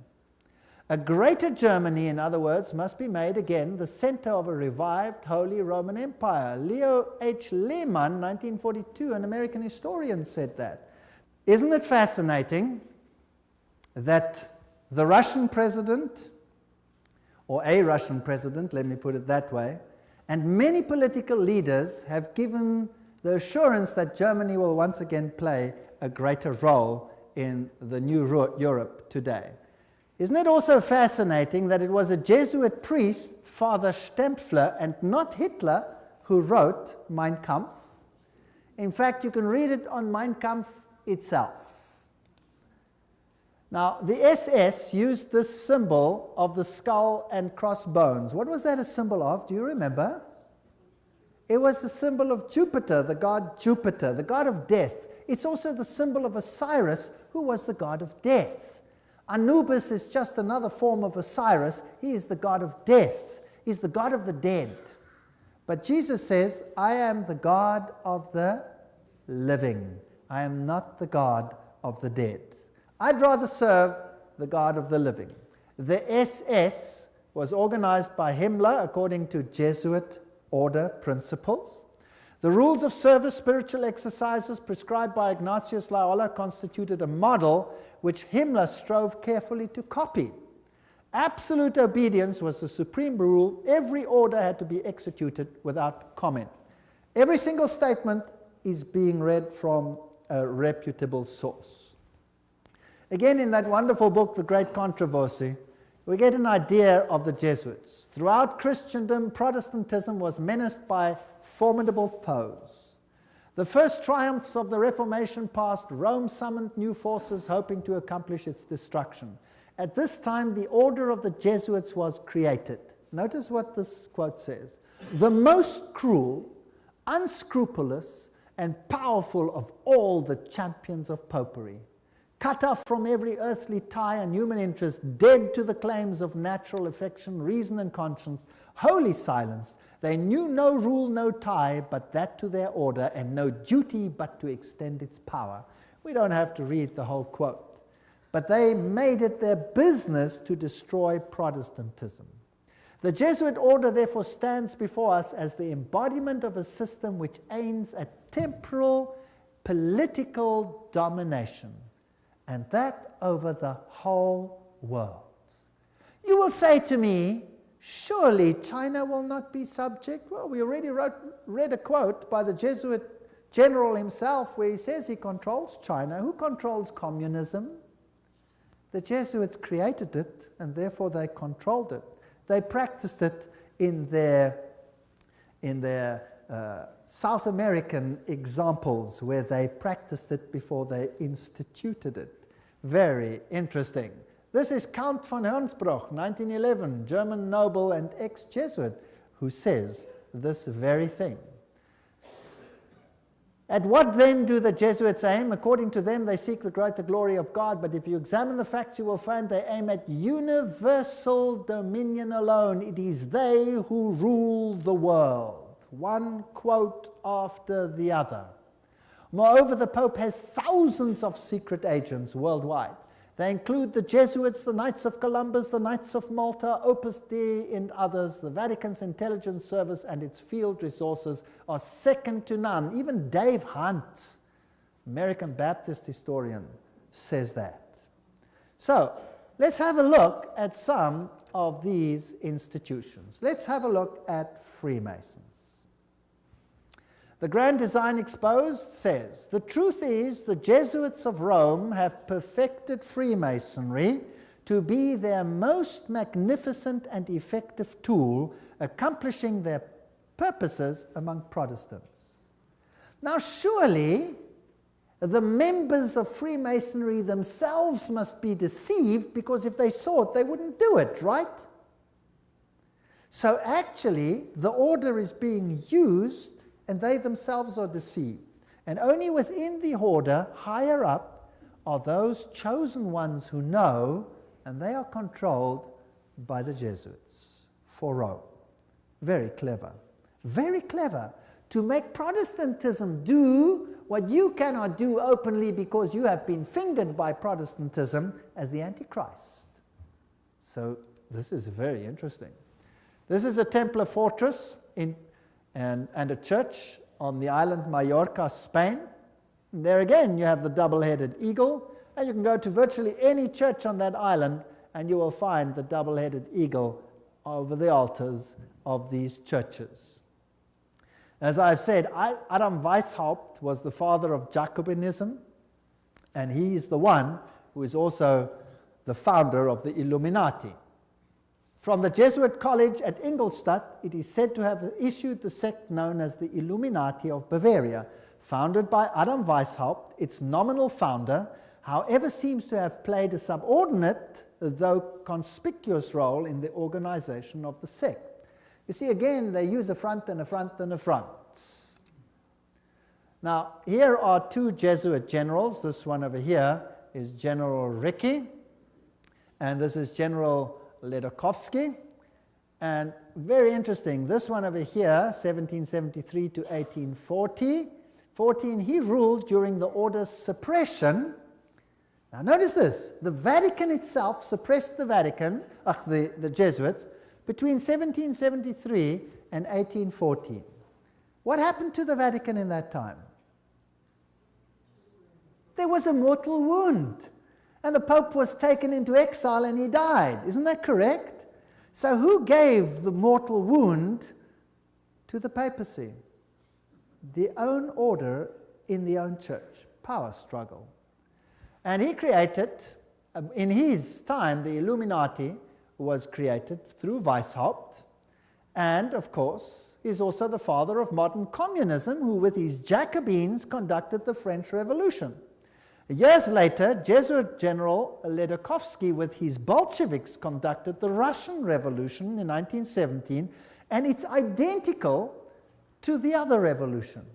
A greater Germany, in other words, must be made again the center of a revived Holy Roman Empire. Leo H. Lehman, 1942, an American historian, said that. Isn't it fascinating that the Russian president, or a Russian president, let me put it that way, and many political leaders have given the assurance that Germany will once again play a greater role in the new Europe today. Isn't it also fascinating that it was a Jesuit priest, Father Stempfler, and not Hitler, who wrote Mein Kampf? In fact, you can read it on Mein Kampf itself. Now, the SS used this symbol of the skull and crossbones. What was that a symbol of? Do you remember? It was the symbol of Jupiter, the god Jupiter, the god of death. It's also the symbol of Osiris, who was the god of death. Anubis is just another form of Osiris. He is the god of death. He's the god of the dead. But Jesus says, I am the God of the living. I am not the God of the dead. I'd rather serve the God of the living. The SS was organized by Himmler according to Jesuit order principles. The rules of service, spiritual exercises prescribed by Ignatius Loyola constituted a model which Himmler strove carefully to copy. Absolute obedience was the supreme rule. Every order had to be executed without comment. Every single statement is being read from a reputable source. Again, in that wonderful book, The Great Controversy, we get an idea of the Jesuits. Throughout Christendom, Protestantism was menaced by formidable foes. The first triumphs of the Reformation passed. Rome summoned new forces hoping to accomplish its destruction. At this time, the order of the Jesuits was created. Notice what this quote says. The most cruel, unscrupulous, and powerful of all the champions of popery. Cut off from every earthly tie and human interest, dead to the claims of natural affection, reason, and conscience, wholly silenced, they knew no rule, no tie, but that to their order, and no duty but to extend its power. We don't have to read the whole quote. But they made it their business to destroy Protestantism. The Jesuit order, therefore, stands before us as the embodiment of a system which aims at temporal political domination, and that over the whole world. You will say to me, surely China will not be subject? Well, we already read a quote by the Jesuit general himself where he says he controls China. Who controls communism? The Jesuits created it, and therefore they controlled it. They practiced it in their South American examples where they practiced it before they instituted it. Very interesting. This is Count von Hernsbruch, 1911, German noble and ex-Jesuit, who says this very thing. At what then do the Jesuits aim? According to them, they seek the greater glory of God, but if you examine the facts, you will find they aim at universal dominion alone. It is they who rule the world. One quote after the other. Moreover, the Pope has thousands of secret agents worldwide. They include the Jesuits, the Knights of Columbus, the Knights of Malta, Opus Dei, and others. The Vatican's intelligence service and its field resources are second to none. Even Dave Hunt, American Baptist historian, says that. So, let's have a look at some of these institutions. Let's have a look at Freemasons. The Grand Design Exposed says, the truth is the Jesuits of Rome have perfected Freemasonry to be their most magnificent and effective tool, accomplishing their purposes among Protestants. Now surely the members of Freemasonry themselves must be deceived, because if they saw it, they wouldn't do it, right? So actually the order is being used and they themselves are deceived. And only within the order, higher up, are those chosen ones who know, and they are controlled by the Jesuits for Rome. Very clever. Very clever. To make Protestantism do what you cannot do openly because you have been fingered by Protestantism as the Antichrist. So this is very interesting. This is a Templar fortress and a church on the island Mallorca, Spain. And there again you have the double-headed eagle, and you can go to virtually any church on that island and you will find the double-headed eagle over the altars of these churches. As I've said, Adam Weishaupt was the father of Jacobinism, and he is the one who is also the founder of the Illuminati. From the Jesuit college at Ingolstadt, it is said to have issued the sect known as the Illuminati of Bavaria, founded by Adam Weishaupt. Its nominal founder, however, seems to have played a subordinate, though conspicuous role in the organization of the sect. You see, again, they use a front and a front and a front. Now, here are two Jesuit generals. This one over here is General Ricci, and this is General Ledochowski. And very interesting, this one over here, 1773 to 1814, he ruled during the order's suppression. Now notice this, the Vatican itself suppressed the Jesuits, between 1773 and 1814. What happened to the Vatican in that time? There was a mortal wound, and the Pope was taken into exile and he died. Isn't that correct? So who gave the mortal wound to the papacy? The own order in the own church. Power struggle. And he created, in his time, the Illuminati was created through Weishaupt, and of course is also the father of modern communism, who with his Jacobins conducted the French Revolution. Years later, Jesuit General Ledochowski with his Bolsheviks conducted the Russian Revolution in 1917, and it's identical to the other revolution.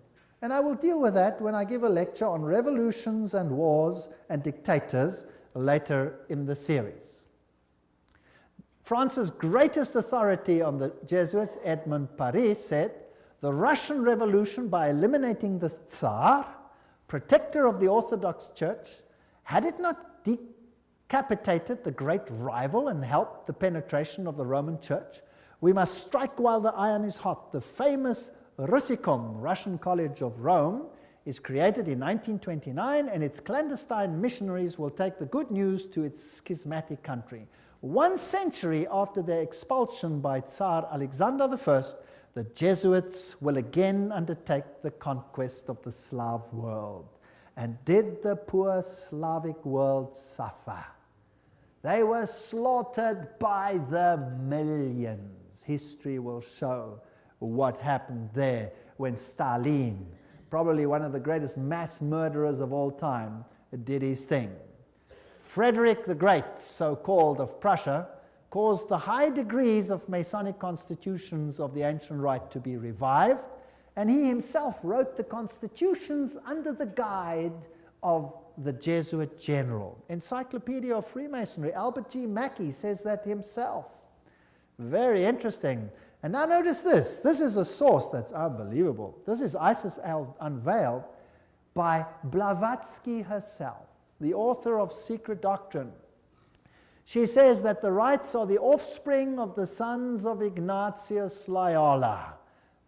And I will deal with that when I give a lecture on revolutions and wars and dictators later in the series. France's greatest authority on the Jesuits, Edmond Paris, said, "The Russian Revolution, by eliminating the Tsar, protector of the Orthodox Church, had it not decapitated the great rival and helped the penetration of the Roman Church? We must strike while the iron is hot." The famous Russicum, Russian College of Rome, is created in 1929, and its clandestine missionaries will take the good news to its schismatic country. 1 century after their expulsion by Tsar Alexander I, the Jesuits will again undertake the conquest of the Slav world. And did the poor Slavic world suffer? They were slaughtered by the millions. History will show what happened there when Stalin, probably one of the greatest mass murderers of all time, did his thing. Frederick the Great, so-called, of Prussia, caused the high degrees of Masonic constitutions of the ancient rite to be revived, and he himself wrote the constitutions under the guide of the Jesuit general. Encyclopedia of Freemasonry, Albert G. Mackey says that himself. Very interesting. And now notice this. This is a source that's unbelievable. This is Isis Unveiled by Blavatsky herself, the author of Secret Doctrine. She says that the rites are the offspring of the sons of Ignatius Loyola.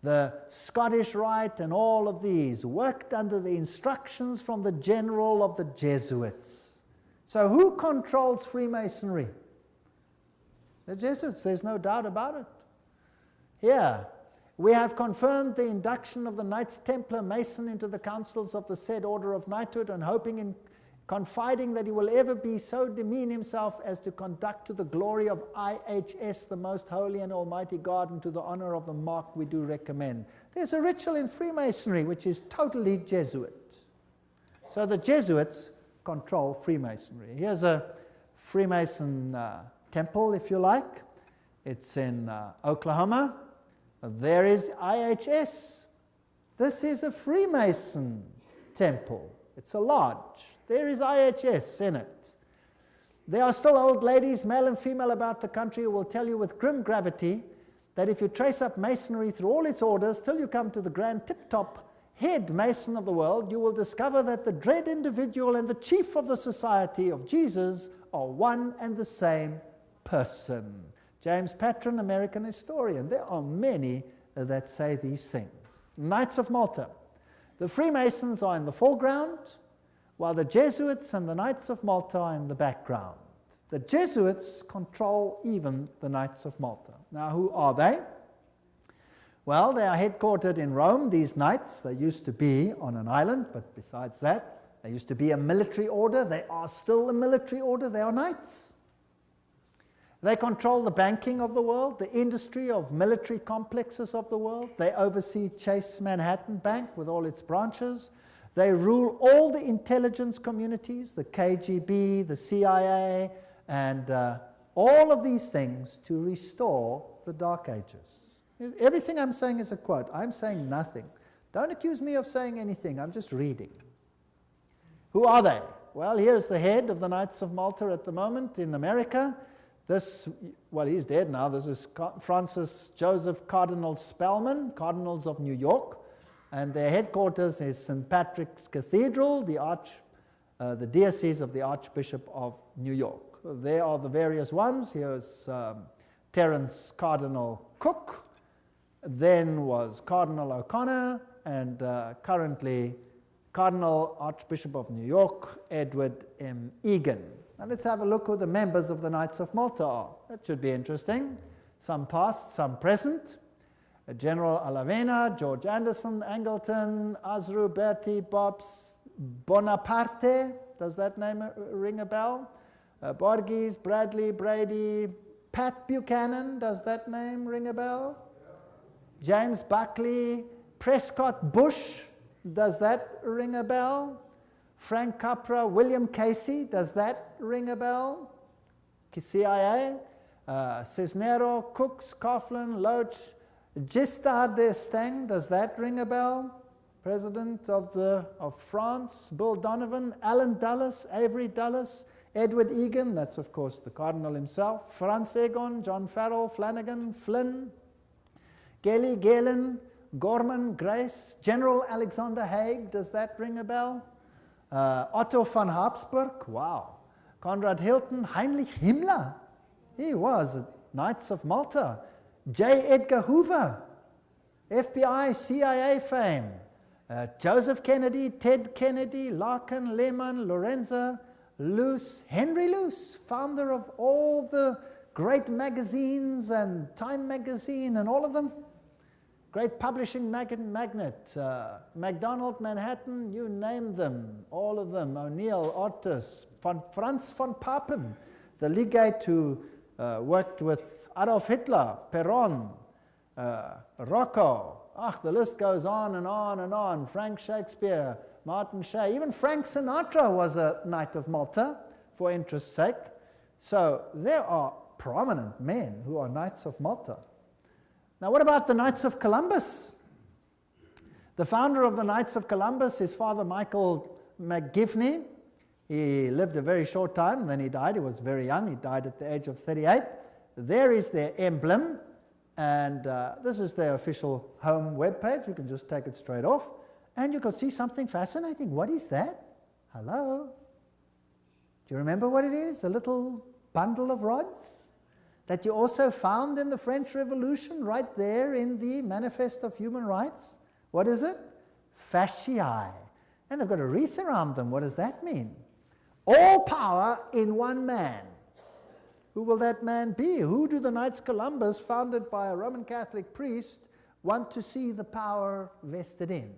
The Scottish Rite and all of these worked under the instructions from the general of the Jesuits. So who controls Freemasonry? The Jesuits, there's no doubt about it. Here, we have confirmed the induction of the Knights Templar Mason into the councils of the said order of knighthood, and hoping and confiding that he will ever be so demean himself as to conduct to the glory of IHS, the most holy and almighty God, and to the honor of the mark we do recommend. There's a ritual in Freemasonry which is totally Jesuit. So the Jesuits control Freemasonry. Here's a Freemason temple, if you like. It's in Oklahoma. There is IHS. This is a Freemason temple. It's a lodge. There is IHS in it. There are still old ladies, male and female, about the country who will tell you with grim gravity that if you trace up Masonry through all its orders till you come to the grand tip-top head Mason of the world, you will discover that the dread individual and the chief of the Society of Jesus are one and the same person. James Patron, American historian. There are many that say these things. Knights of Malta. The Freemasons are in the foreground, while the Jesuits and the Knights of Malta are in the background. The Jesuits control even the Knights of Malta. Now, who are they? Well, they are headquartered in Rome, these knights. They used to be on an island, but besides that, they used to be a military order. They are still a military order. They are knights. They control the banking of the world, the industry of military complexes of the world. They oversee Chase Manhattan Bank with all its branches. They rule all the intelligence communities, the KGB, the CIA, and all of these things to restore the Dark Ages. Everything I'm saying is a quote. I'm saying nothing. Don't accuse me of saying anything. I'm just reading. Who are they? Well, here's the head of the Knights of Malta at the moment in America. This, well, he's dead now. This is Francis Joseph Cardinal Spellman, Cardinals of New York. And their headquarters is St. Patrick's Cathedral, the diocese of the Archbishop of New York. There are the various ones. Here's Terence Cardinal Cook. Then was Cardinal O'Connor, and currently Cardinal Archbishop of New York, Edward M. Egan. Now let's have a look who the members of the Knights of Malta are. That should be interesting. Some past, some present. General Alavena, George Anderson, Angleton, Azru, Bertie, Bobs, Bonaparte. Does that name ring a bell? Borges, Bradley, Brady, Pat Buchanan. Does that name ring a bell? James Buckley, Prescott Bush, does that ring a bell? Frank Capra, William Casey, does that ring a bell? CIA, Cisnero, Cooks, Coughlin, Loach, Giscard d'Estaing, does that ring a bell? President of France, Bill Donovan, Alan Dulles, Avery Dulles, Edward Egan, that's of course the Cardinal himself, Franz Egon, John Farrell, Flanagan, Flynn, Gelly, Galen, Gorman, Grace, General Alexander Haig, does that ring a bell? Otto von Habsburg, wow. Conrad Hilton, Heinrich Himmler, he was Knights of Malta. J. Edgar Hoover, FBI, CIA fame. Joseph Kennedy, Ted Kennedy, Larkin, Lehman, Lorenzo, Luce, Henry Luce, founder of all the great magazines and Time magazine and all of them. Great publishing magnate, MacDonald, Manhattan, you name them, all of them. O'Neill, Otis, Franz von Papen, the legate who worked with Adolf Hitler, Perón, Rocco. The list goes on and on and on. Frank Shakespeare, Martin Shea, even Frank Sinatra was a Knight of Malta for interest's sake. So there are prominent men who are Knights of Malta. Now what about the Knights of Columbus? The founder of the Knights of Columbus is Father Michael McGivney. He lived a very short time, and then he died. He was very young. He died at the age of 38. There is their emblem, and this is their official home webpage. You can just take it straight off, and you can see something fascinating. What is that? Hello? Do you remember what it is? A little bundle of rods that you also found in the French Revolution right there in the Manifest of Human Rights. What is it? Fasciae. And they've got a wreath around them. What does that mean? All power in one man. Who will that man be? Who do the Knights Columbus, founded by a Roman Catholic priest, want to see the power vested in?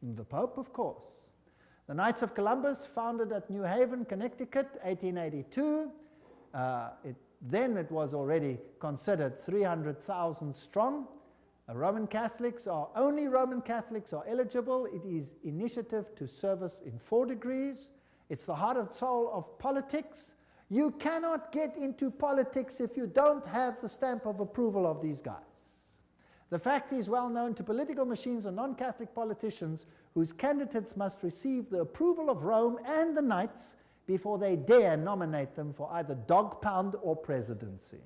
The Pope, of course. The Knights of Columbus, founded at New Haven, Connecticut, 1882. Then it was already considered 300,000 strong. Only Roman Catholics are eligible. It is initiative to service in 4 degrees. It's the heart and soul of politics. You cannot get into politics if you don't have the stamp of approval of these guys. The fact is well known to political machines and non-Catholic politicians whose candidates must receive the approval of Rome and the Knights before they dare nominate them for either dog pound or presidency.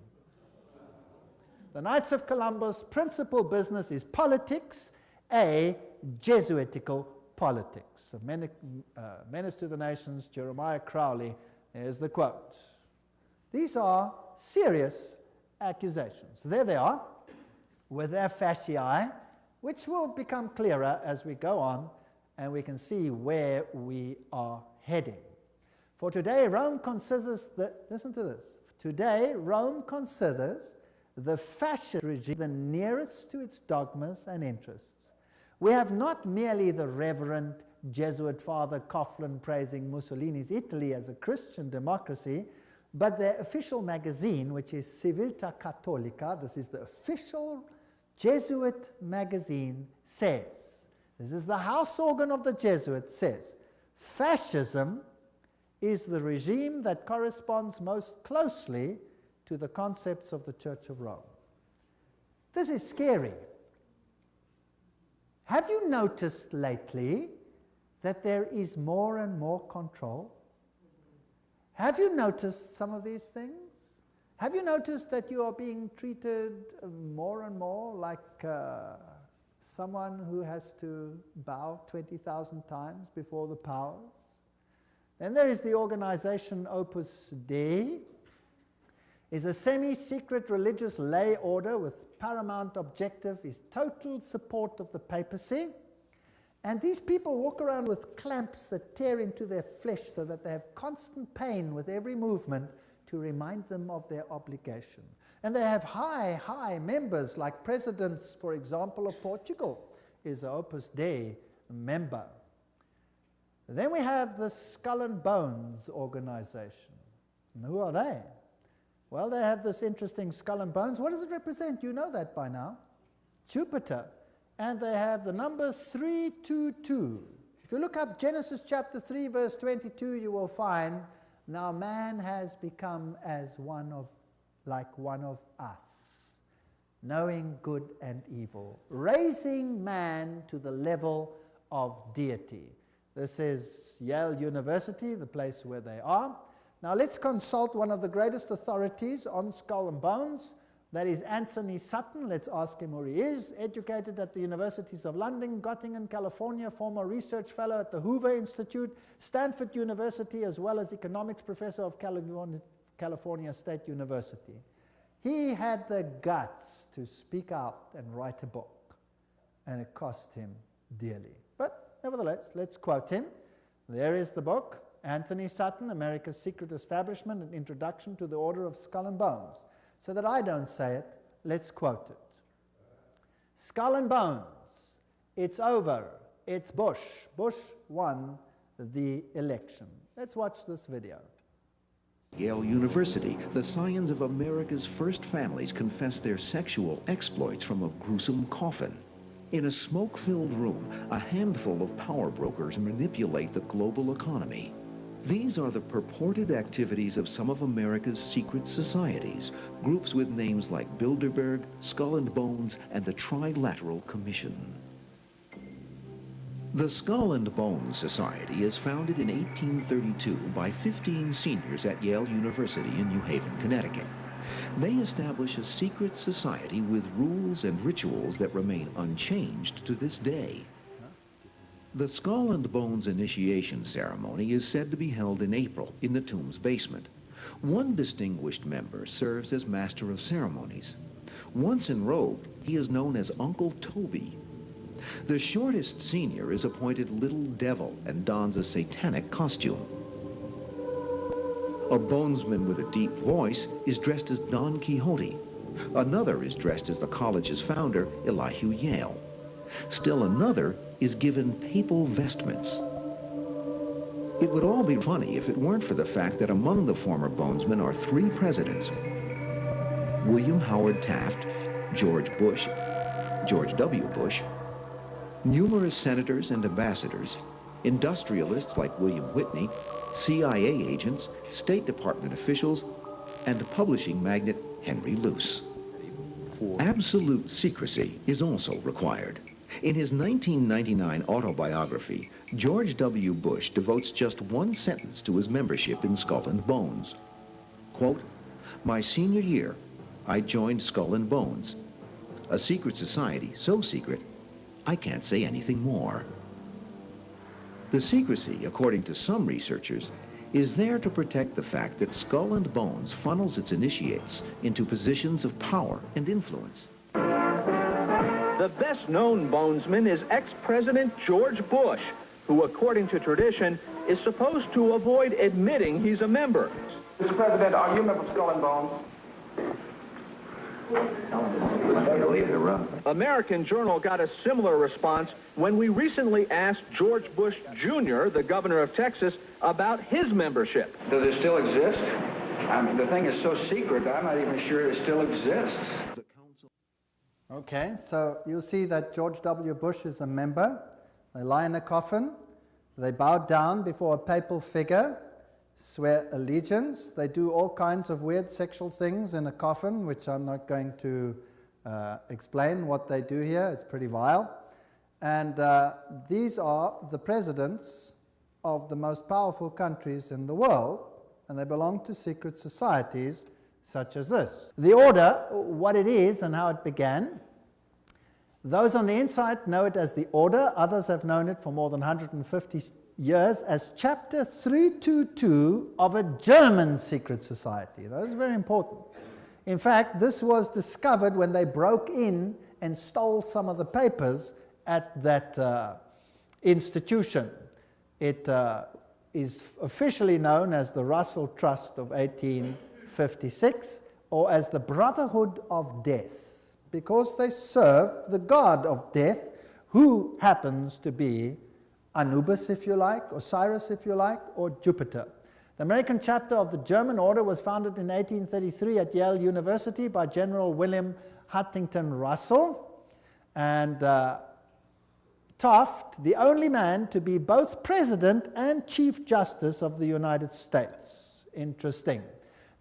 The Knights of Columbus' principal business is politics, a Jesuitical politics. Menace to the Nations, Jeremiah Crowley, there's the quote. These are serious accusations. There they are, with their fasciae, which will become clearer as we go on, and we can see where we are heading. For today, Rome considers listen to this. Today, Rome considers the fascist regime the nearest to its dogmas and interests. We have not merely the Reverend Jesuit Father Coughlin praising Mussolini's Italy as a Christian democracy, but their official magazine, which is Civiltà Cattolica, this is the official Jesuit magazine, says, this is the house organ of the Jesuits, says, fascism is the regime that corresponds most closely to the concepts of the Church of Rome. This is scary. Have you noticed lately that there is more and more control? Have you noticed some of these things? Have you noticed that you are being treated more and more like someone who has to bow 20,000 times before the powers? Then there is the organization Opus Dei. Is a semi-secret religious lay order with paramount objective is total support of the papacy. And these people walk around with clamps that tear into their flesh so that they have constant pain with every movement to remind them of their obligation. And they have high members, like presidents, for example, of Portugal is an Opus Dei member. Then we have the Skull and Bones organization. And who are they? Well, they have this interesting skull and bones. What does it represent? You know that by now. Jupiter. And they have the number 322. If you look up Genesis chapter 3, verse 22, you will find, now man has become as like one of us, knowing good and evil, raising man to the level of deity. This is Yale University, the place where they are. Now let's consult one of the greatest authorities on skull and bones. That is Anthony Sutton. Let's ask him who he is. Educated at the Universities of London, Göttingen, California, former research fellow at the Hoover Institute, Stanford University, as well as economics professor of California State University. He had the guts to speak out and write a book, and it cost him dearly. But nevertheless, let's quote him. There is the book, Anthony Sutton, America's Secret Establishment, An Introduction to the Order of Skull and Bones. So that I don't say it, let's quote it. Skull and Bones, it's over, it's Bush. Bush won the election. Let's watch this video. Yale University, the scions of America's first families confess their sexual exploits from a gruesome coffin. In a smoke-filled room, a handful of power brokers manipulate the global economy. These are the purported activities of some of America's secret societies, groups with names like Bilderberg, Skull and Bones, and the Trilateral Commission. The Skull and Bones Society is founded in 1832 by 15 seniors at Yale University in New Haven, Connecticut. They establish a secret society with rules and rituals that remain unchanged to this day. The Skull and Bones initiation ceremony is said to be held in April in the tomb's basement. One distinguished member serves as master of ceremonies. Once enrobed, he is known as Uncle Toby. The shortest senior is appointed Little Devil and dons a satanic costume. A bonesman with a deep voice is dressed as Don Quixote. Another is dressed as the college's founder, Elihu Yale. Still another is given papal vestments. It would all be funny if it weren't for the fact that among the former bonesmen are 3 presidents: William Howard Taft, George Bush, George W. Bush, numerous senators and ambassadors, industrialists like William Whitney, CIA agents, State Department officials, and publishing magnate Henry Luce. Absolute secrecy is also required. In his 1999 autobiography, George W. Bush devotes just one sentence to his membership in Skull and Bones. Quote, "My senior year, I joined Skull and Bones, a secret society so secret, I can't say anything more." The secrecy, according to some researchers, is there to protect the fact that Skull and Bones funnels its initiates into positions of power and influence. The best-known bonesman is ex-President George Bush, who, according to tradition, is supposed to avoid admitting he's a member. Mr. President, are you a member of Skull and Bones? American Journal got a similar response when we recently asked George Bush Jr., the governor of Texas, about his membership. Does it still exist? I mean, the thing is so secret, I'm not even sure it still exists. Okay, so you'll see that George W. Bush is a member. They lie in a coffin. They bow down before a papal figure, swear allegiance. They do all kinds of weird sexual things in a coffin, which I'm not going to explain what they do here. It's pretty vile. And these are the presidents of the most powerful countries in the world, and they belong to secret societies such as this. The order, what it is and how it began. Those on the inside know it as the order. Others have known it for more than 150 years as Chapter 322 of a German secret society. That is very important. In fact, this was discovered when they broke in and stole some of the papers at that institution. It is officially known as the Russell Trust of 1856, or as the Brotherhood of Death, because they serve the god of death, who happens to be Anubis, if you like, Osiris, if you like, or Jupiter. The American chapter of the German order was founded in 1833 at Yale University by General William Huntington Russell. And Taft, the only man to be both President and Chief Justice of the United States. Interesting.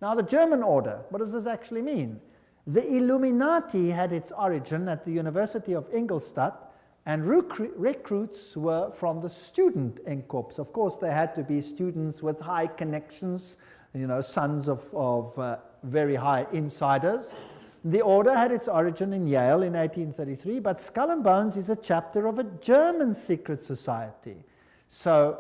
Now, the German order, what does this actually mean? The Illuminati had its origin at the University of Ingolstadt, and recruits were from the student Inkorps. Of course, they had to be students with high connections, you know, sons of very high insiders. The order had its origin in Yale in 1833, but Skull and Bones is a chapter of a German secret society. So,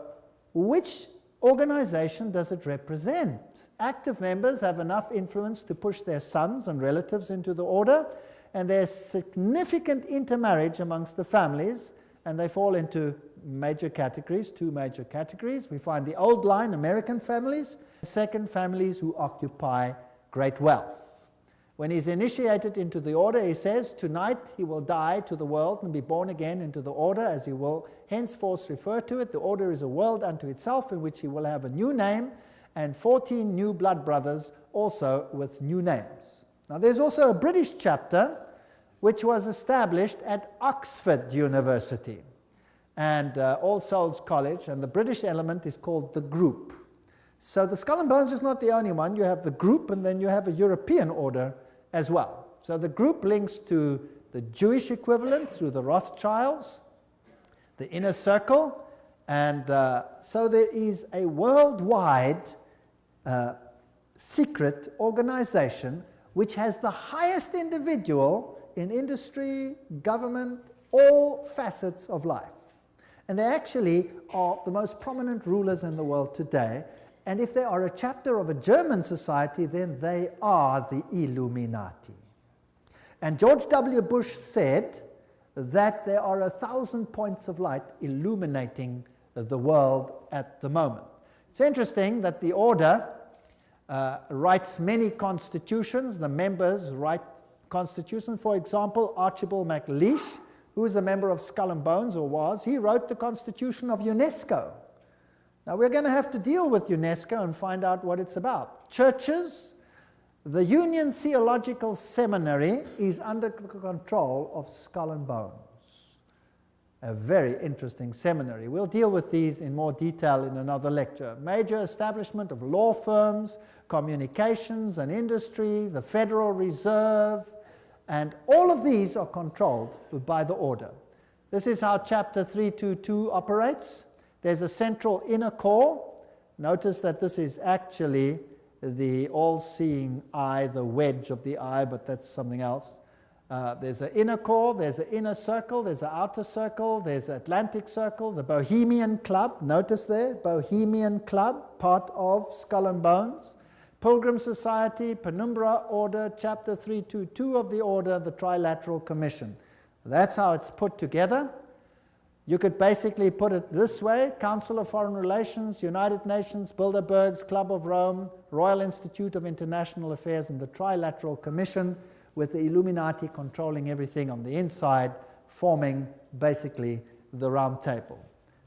which organization does it represent? Active members have enough influence to push their sons and relatives into the order, and there's significant intermarriage amongst the families, and they fall into major categories, two major categories. We find the old line, American families, second, families who occupy great wealth. When he's initiated into the order, he says, tonight he will die to the world and be born again into the order, as he will henceforth refer to it. The order is a world unto itself, in which he will have a new name, and 14 new blood brothers also with new names. Now, there's also a British chapter which was established at Oxford University and All Souls College, and the British element is called the Group. So the Skull and Bones is not the only one. You have the Group, and then you have a European order as well. So the Group links to the Jewish equivalent through the Rothschilds, the Inner Circle, and so there is a worldwide secret organization which has the highest individual in industry, government, all facets of life. And they actually are the most prominent rulers in the world today. And if they are a chapter of a German society, then they are the Illuminati. And George W. Bush said that there are 1,000 points of light illuminating the world at the moment. It's interesting that the order writes many constitutions. The members write constitutions. For example, Archibald MacLeish, who is a member of Skull and Bones, or was, he wrote the constitution of UNESCO. Now, we're going to have to deal with UNESCO and find out what it's about. Churches, the Union Theological Seminary is under the control of Skull and Bones. A very interesting seminary. We'll deal with these in more detail in another lecture. Major establishment of law firms, communications and industry, the Federal Reserve, and all of these are controlled by the order. This is how Chapter 322 operates. There's a central inner core. Notice that this is actually the all-seeing eye, the wedge of the eye, but that's something else. There's an inner core, there's an inner circle, there's an outer circle, there's an Atlantic Circle, the Bohemian Club, notice there, Bohemian Club, part of Skull and Bones, Pilgrim Society, Penumbra Order, Chapter 322 of the Order, the Trilateral Commission. That's how it's put together. You could basically put it this way: Council of Foreign Relations, United Nations, Bilderbergs, Club of Rome, Royal Institute of International Affairs, and the Trilateral Commission, with the Illuminati controlling everything on the inside, forming basically the Round Table.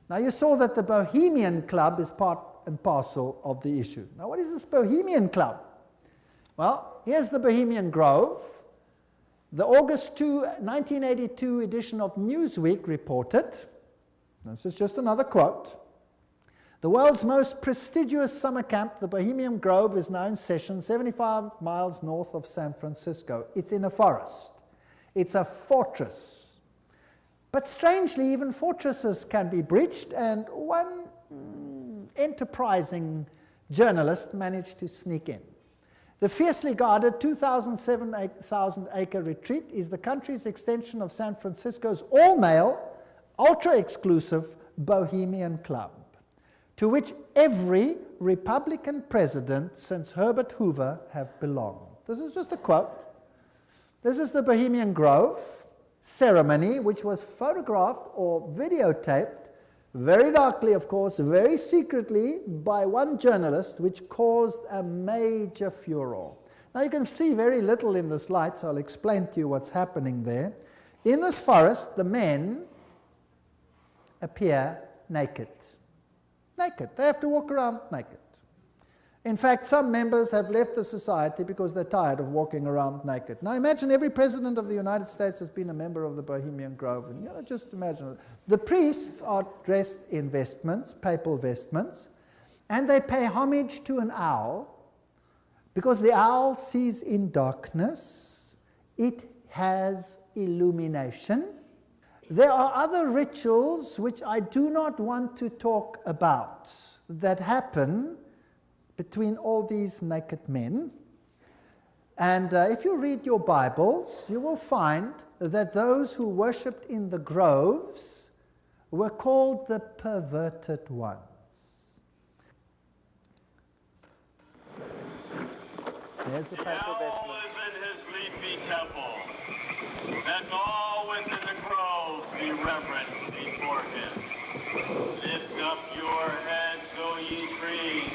Now, you saw that the Bohemian Club is part and parcel of the issue. Now, what is this Bohemian Club? Well, here's the Bohemian Grove. The August 2, 1982 edition of Newsweek reported, this is just another quote, the world's most prestigious summer camp, the Bohemian Grove, is now in session 75 miles north of San Francisco. It's in a forest. It's a fortress. But strangely, even fortresses can be breached, and one enterprising journalist managed to sneak in. The fiercely guarded 2,000-acre retreat is the country's extension of San Francisco's all-male, ultra-exclusive Bohemian Club, to which every Republican president since Herbert Hoover have belonged. This is just a quote. This is the Bohemian Grove ceremony, which was photographed or videotaped, very darkly, of course, very secretly, by one journalist, which caused a major furor. Now, you can see very little in this light, so I'll explain to you what's happening there. In this forest, the men appear naked. Naked. They have to walk around naked. In fact, some members have left the society because they're tired of walking around naked. Now imagine every president of the United States has been a member of the Bohemian Grove. And just imagine. The priests are dressed in vestments, papal vestments, and they pay homage to an owl because the owl sees in darkness. It has illumination. There are other rituals which I do not want to talk about that happen between all these naked men. And if you read your Bibles, you will find that those who worshipped in the groves were called the perverted ones. There's the papal vestment. All is in his leafy temple, and all within the grove be reverent before him. Lift up your heads, O ye trees,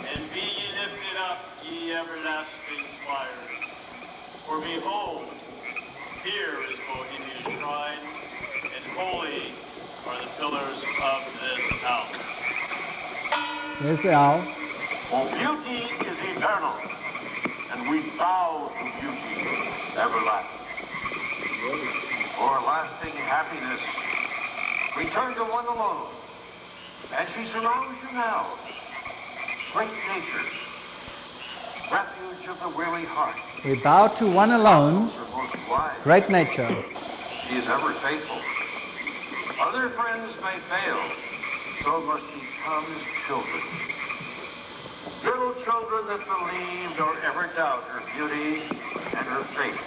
and be ye lifted up, ye everlasting spires. For behold, here is Bohemia's shrine, and holy are the pillars of this house. There's the owl. For beauty is eternal, and we bow to beauty everlasting. For lasting happiness, return to one alone, and she surrounds you now. Great nature, refuge of the weary heart. We bow to one alone, Her most wise. great nature. She is ever faithful. Other friends may fail, so must ye come as children. Little children that believe nor ever doubt her beauty and her faith.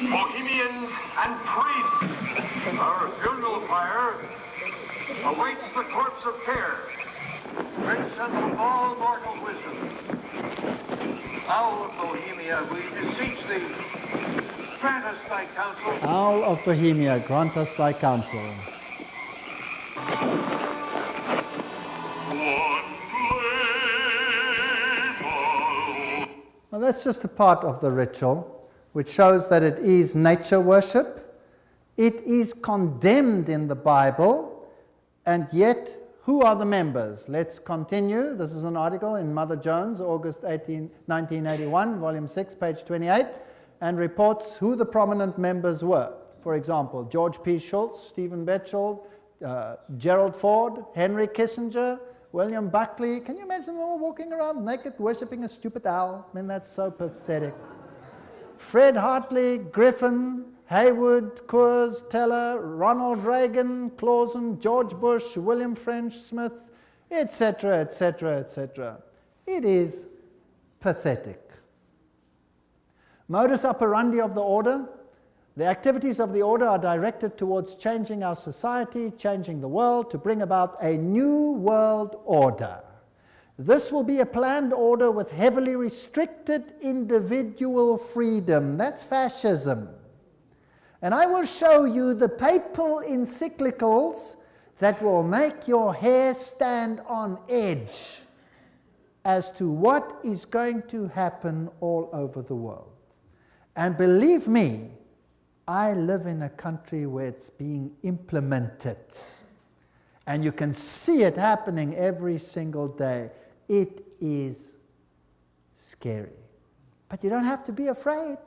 Bohemians and priests, our funeral pyre awaits the corpse of care. Prince of all mortal wisdom, Owl of Bohemia, we beseech thee, grant us thy counsel. Owl of Bohemia, grant us thy counsel. Well, that's just a part of the ritual, which shows that it is nature worship. It is condemned in the Bible, and yet, who are the members? Let's continue. This is an article in Mother Jones, August 1981, volume 6, page 28, and reports who the prominent members were. For example, George P. Schultz, Stephen Batchelor, Gerald Ford, Henry Kissinger, William Buckley. Can you imagine them all walking around naked, worshipping a stupid owl? I mean, that's so pathetic. Fred Hartley, Griffin, Haywood, Coors, Teller, Ronald Reagan, Clausen, George Bush, William French Smith, etc., etc., etc. It is pathetic. Modus operandi of the order. The activities of the order are directed towards changing our society, changing the world, to bring about a new world order. This will be a planned order with heavily restricted individual freedom. That's fascism. And I will show you the papal encyclicals that will make your hair stand on edge as to what is going to happen all over the world. And believe me, I live in a country where it's being implemented. And you can see it happening every single day. It is scary. But you don't have to be afraid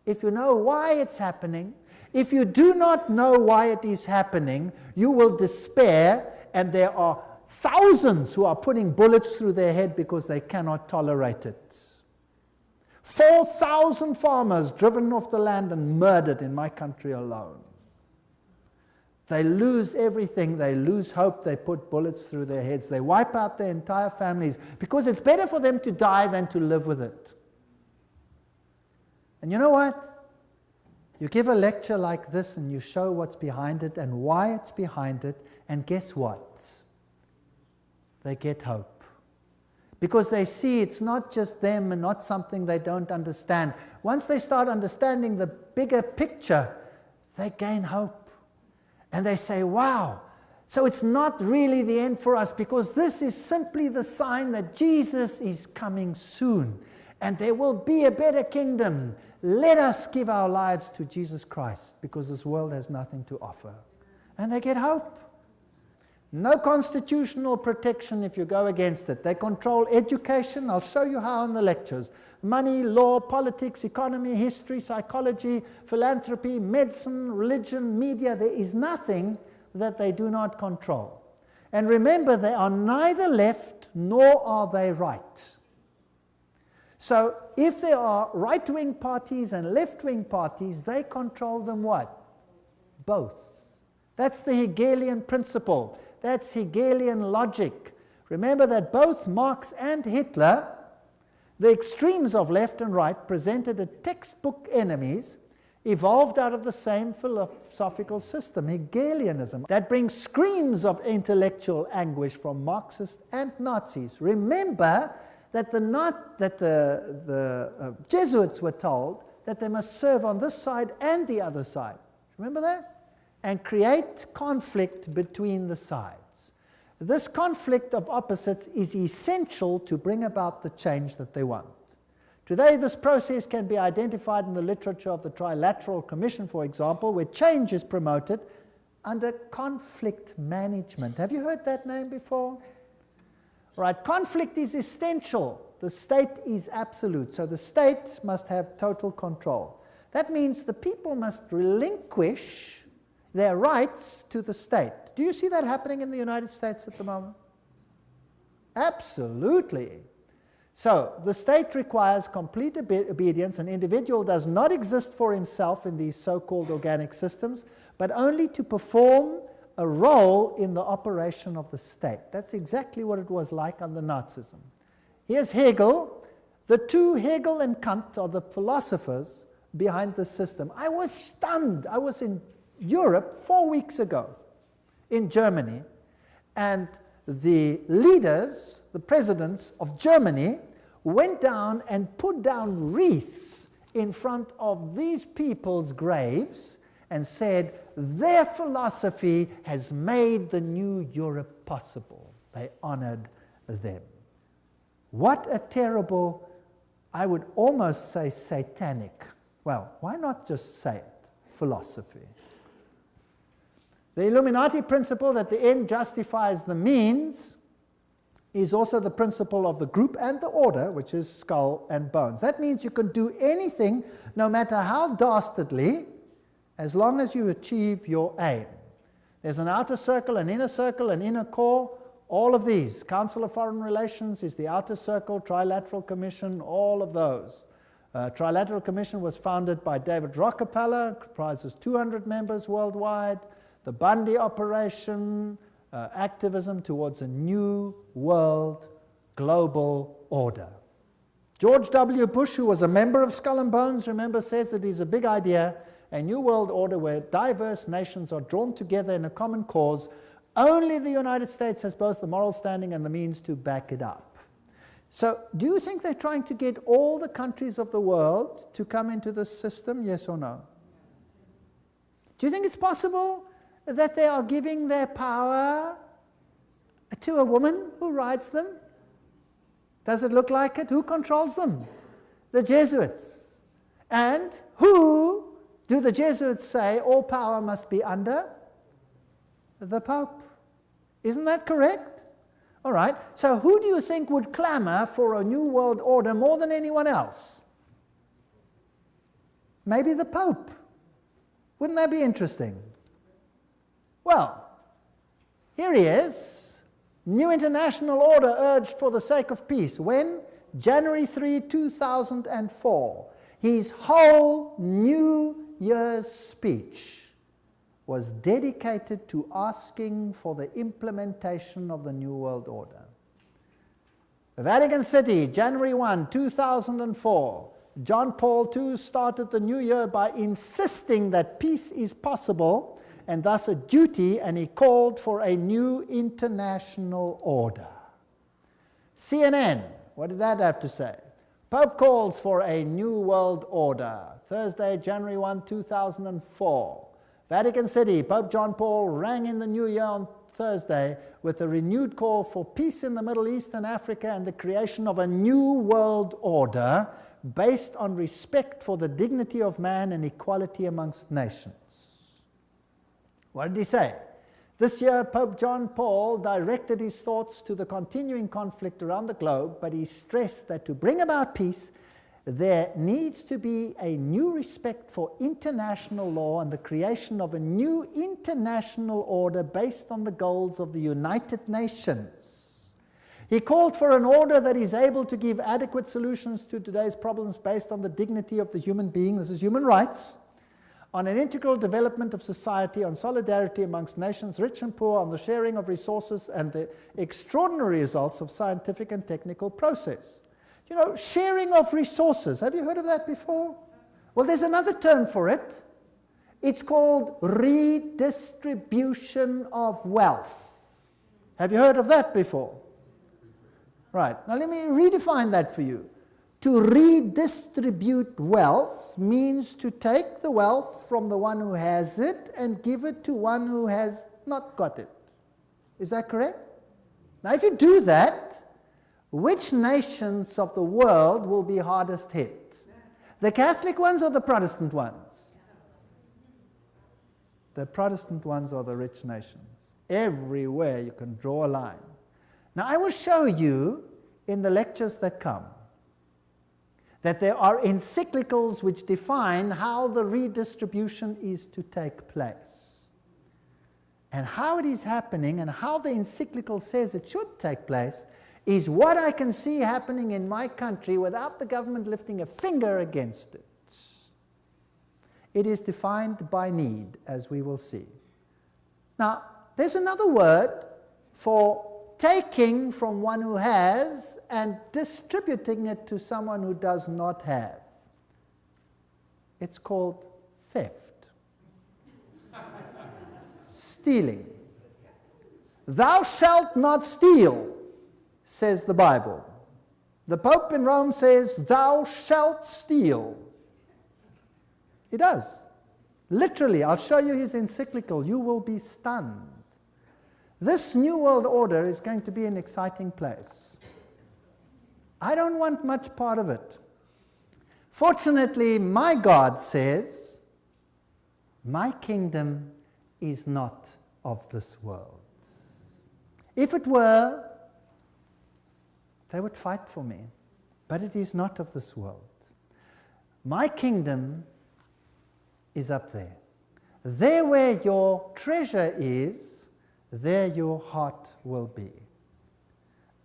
if you know why it's happening. If you do not know why it is happening, you will despair, and there are thousands who are putting bullets through their head because they cannot tolerate it. 4,000 farmers driven off the land and murdered in my country alone. They lose everything, they lose hope, they put bullets through their heads, they wipe out their entire families because it's better for them to die than to live with it. And you know what? You give a lecture like this and you show what's behind it and why it's behind it, and guess what? They get hope. Because they see it's not just them and not something they don't understand. Once they start understanding the bigger picture, they gain hope. And they say, wow, so it's not really the end for us, because this is simply the sign that Jesus is coming soon. And there will be a better kingdom. Let us give our lives to Jesus Christ, because this world has nothing to offer. And they get hope. No constitutional protection if you go against it. They control education. I'll show you how in the lectures. Money, law, politics, economy, history, psychology, philanthropy, medicine, religion, media. There is nothing that they do not control. And remember, they are neither left nor are they right. So if there are right-wing parties and left-wing parties, they control them what? Both. That's the Hegelian principle. That's Hegelian logic. Remember that both Marx and Hitler, the extremes of left and right, presented as textbook enemies, evolved out of the same philosophical system, Hegelianism, that brings screams of intellectual anguish from Marxists and Nazis. Remember that the Jesuits were told that they must serve on this side and the other side. Remember that? And create conflict between the sides. This conflict of opposites is essential to bring about the change that they want. Today, this process can be identified in the literature of the Trilateral Commission, for example, where change is promoted under conflict management. Have you heard that name before? Right, conflict is essential. The state is absolute. So the state must have total control. That means the people must relinquish their rights to the state. Do you see that happening in the United States at the moment? Absolutely. So the state requires complete obedience. An individual does not exist for himself in these so-called organic systems, but only to perform a role in the operation of the state. That's exactly what it was like under Nazism. Here's Hegel. The two, Hegel and Kant, are the philosophers behind this system. I was stunned. I was in Europe 4 weeks ago, in Germany, and the leaders, the presidents of Germany, went down and put down wreaths in front of these people's graves and said, their philosophy has made the new Europe possible. They honored them. What a terrible, I would almost say satanic, well, why not just say it, philosophy. The Illuminati principle that the end justifies the means is also the principle of the group and the order, which is skull and bones. That means you can do anything, no matter how dastardly, as long as you achieve your aim. There's an outer circle, an inner core, all of these. Council of Foreign Relations is the outer circle, Trilateral Commission, all of those. Trilateral Commission was founded by David Rockefeller, comprises 200 members worldwide. The Bundy operation, activism towards a new world global order. George W. Bush, who was a member of Skull and Bones, remember, says that it's a big idea, a new world order where diverse nations are drawn together in a common cause. Only the United States has both the moral standing and the means to back it up. So, do you think they're trying to get all the countries of the world to come into this system, yes or no? Do you think it's possible that they are giving their power to a woman who rides them? Does it look like it? Who controls them? The Jesuits. And who do the Jesuits say all power must be under? The Pope. Isn't that correct? All right. So who do you think would clamor for a new world order more than anyone else? Maybe the Pope. Wouldn't that be interesting? Well, here he is. New international order urged for the sake of peace. When? January 3, 2004. His whole New Year's speech was dedicated to asking for the implementation of the New World Order. Vatican City, January 1, 2004. John Paul II started the new year by insisting that peace is possible and thus a duty, and he called for a new international order. CNN, what did that have to say? Pope calls for a new world order. Thursday, January 1, 2004. Vatican City, Pope John Paul rang in the new year on Thursday with a renewed call for peace in the Middle East and Africa and the creation of a new world order based on respect for the dignity of man and equality amongst nations. What did he say? This year, Pope John Paul directed his thoughts to the continuing conflict around the globe, but he stressed that to bring about peace, there needs to be a new respect for international law and the creation of a new international order based on the goals of the United Nations. He called for an order that is able to give adequate solutions to today's problems based on the dignity of the human being, this is human rights, on an integral development of society, on solidarity amongst nations, rich and poor, on the sharing of resources and the extraordinary results of scientific and technical process. You know, sharing of resources, have you heard of that before? Well, there's another term for it. It's called redistribution of wealth. Have you heard of that before? Right, now let me redefine that for you. To redistribute wealth means to take the wealth from the one who has it and give it to one who has not got it. Is that correct? Now, if you do that, which nations of the world will be hardest hit? The Catholic ones or the Protestant ones? The Protestant ones are the rich nations. Everywhere you can draw a line. Now, I will show you in the lectures that come that there are encyclicals which define how the redistribution is to take place. And how it is happening and how the encyclical says it should take place is what I can see happening in my country without the government lifting a finger against it. It is defined by need, as we will see. Now, there's another word for taking from one who has and distributing it to someone who does not have. It's called theft. Stealing. Thou shalt not steal, says the Bible. The Pope in Rome says, thou shalt steal. He does. Literally, I'll show you his encyclical. You will be stunned. This New World Order is going to be an exciting place. I don't want much part of it. Fortunately, my God says, my kingdom is not of this world. If it were, they would fight for me. But it is not of this world. My kingdom is up there. There where your treasure is, there your heart will be.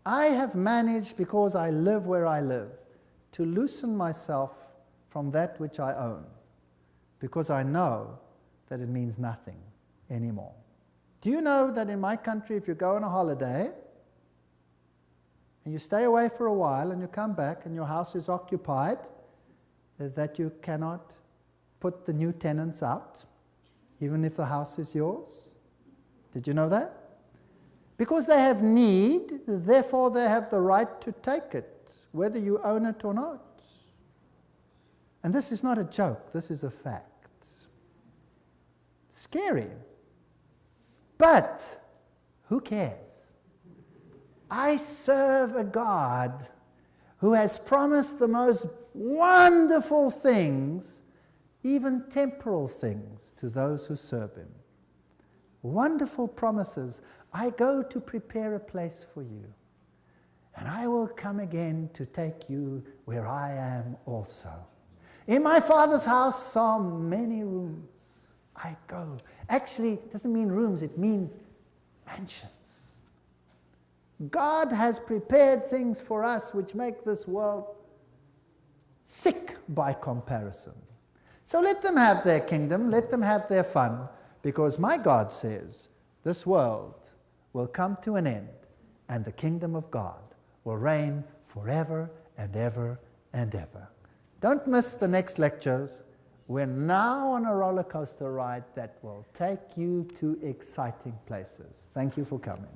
I have managed, because I live where I live, to loosen myself from that which I own, because I know that it means nothing anymore. Do you know that in my country, if you go on a holiday, and you stay away for a while, and you come back, and your house is occupied, that you cannot put the new tenants out, even if the house is yours? Did you know that? Because they have need, therefore they have the right to take it, whether you own it or not. And this is not a joke, this is a fact. Scary. But who cares? I serve a God who has promised the most wonderful things, even temporal things, to those who serve him. Wonderful promises. I go to prepare a place for you, and I will come again to take you where I am also. In my Father's house are many rooms. I go. Actually, it doesn't mean rooms, it means mansions. God has prepared things for us which make this world sick by comparison. So let them have their kingdom, let them have their fun, because my God says this world will come to an end and the kingdom of God will reign forever and ever and ever. Don't miss the next lectures. We're now on a roller coaster ride that will take you to exciting places. Thank you for coming.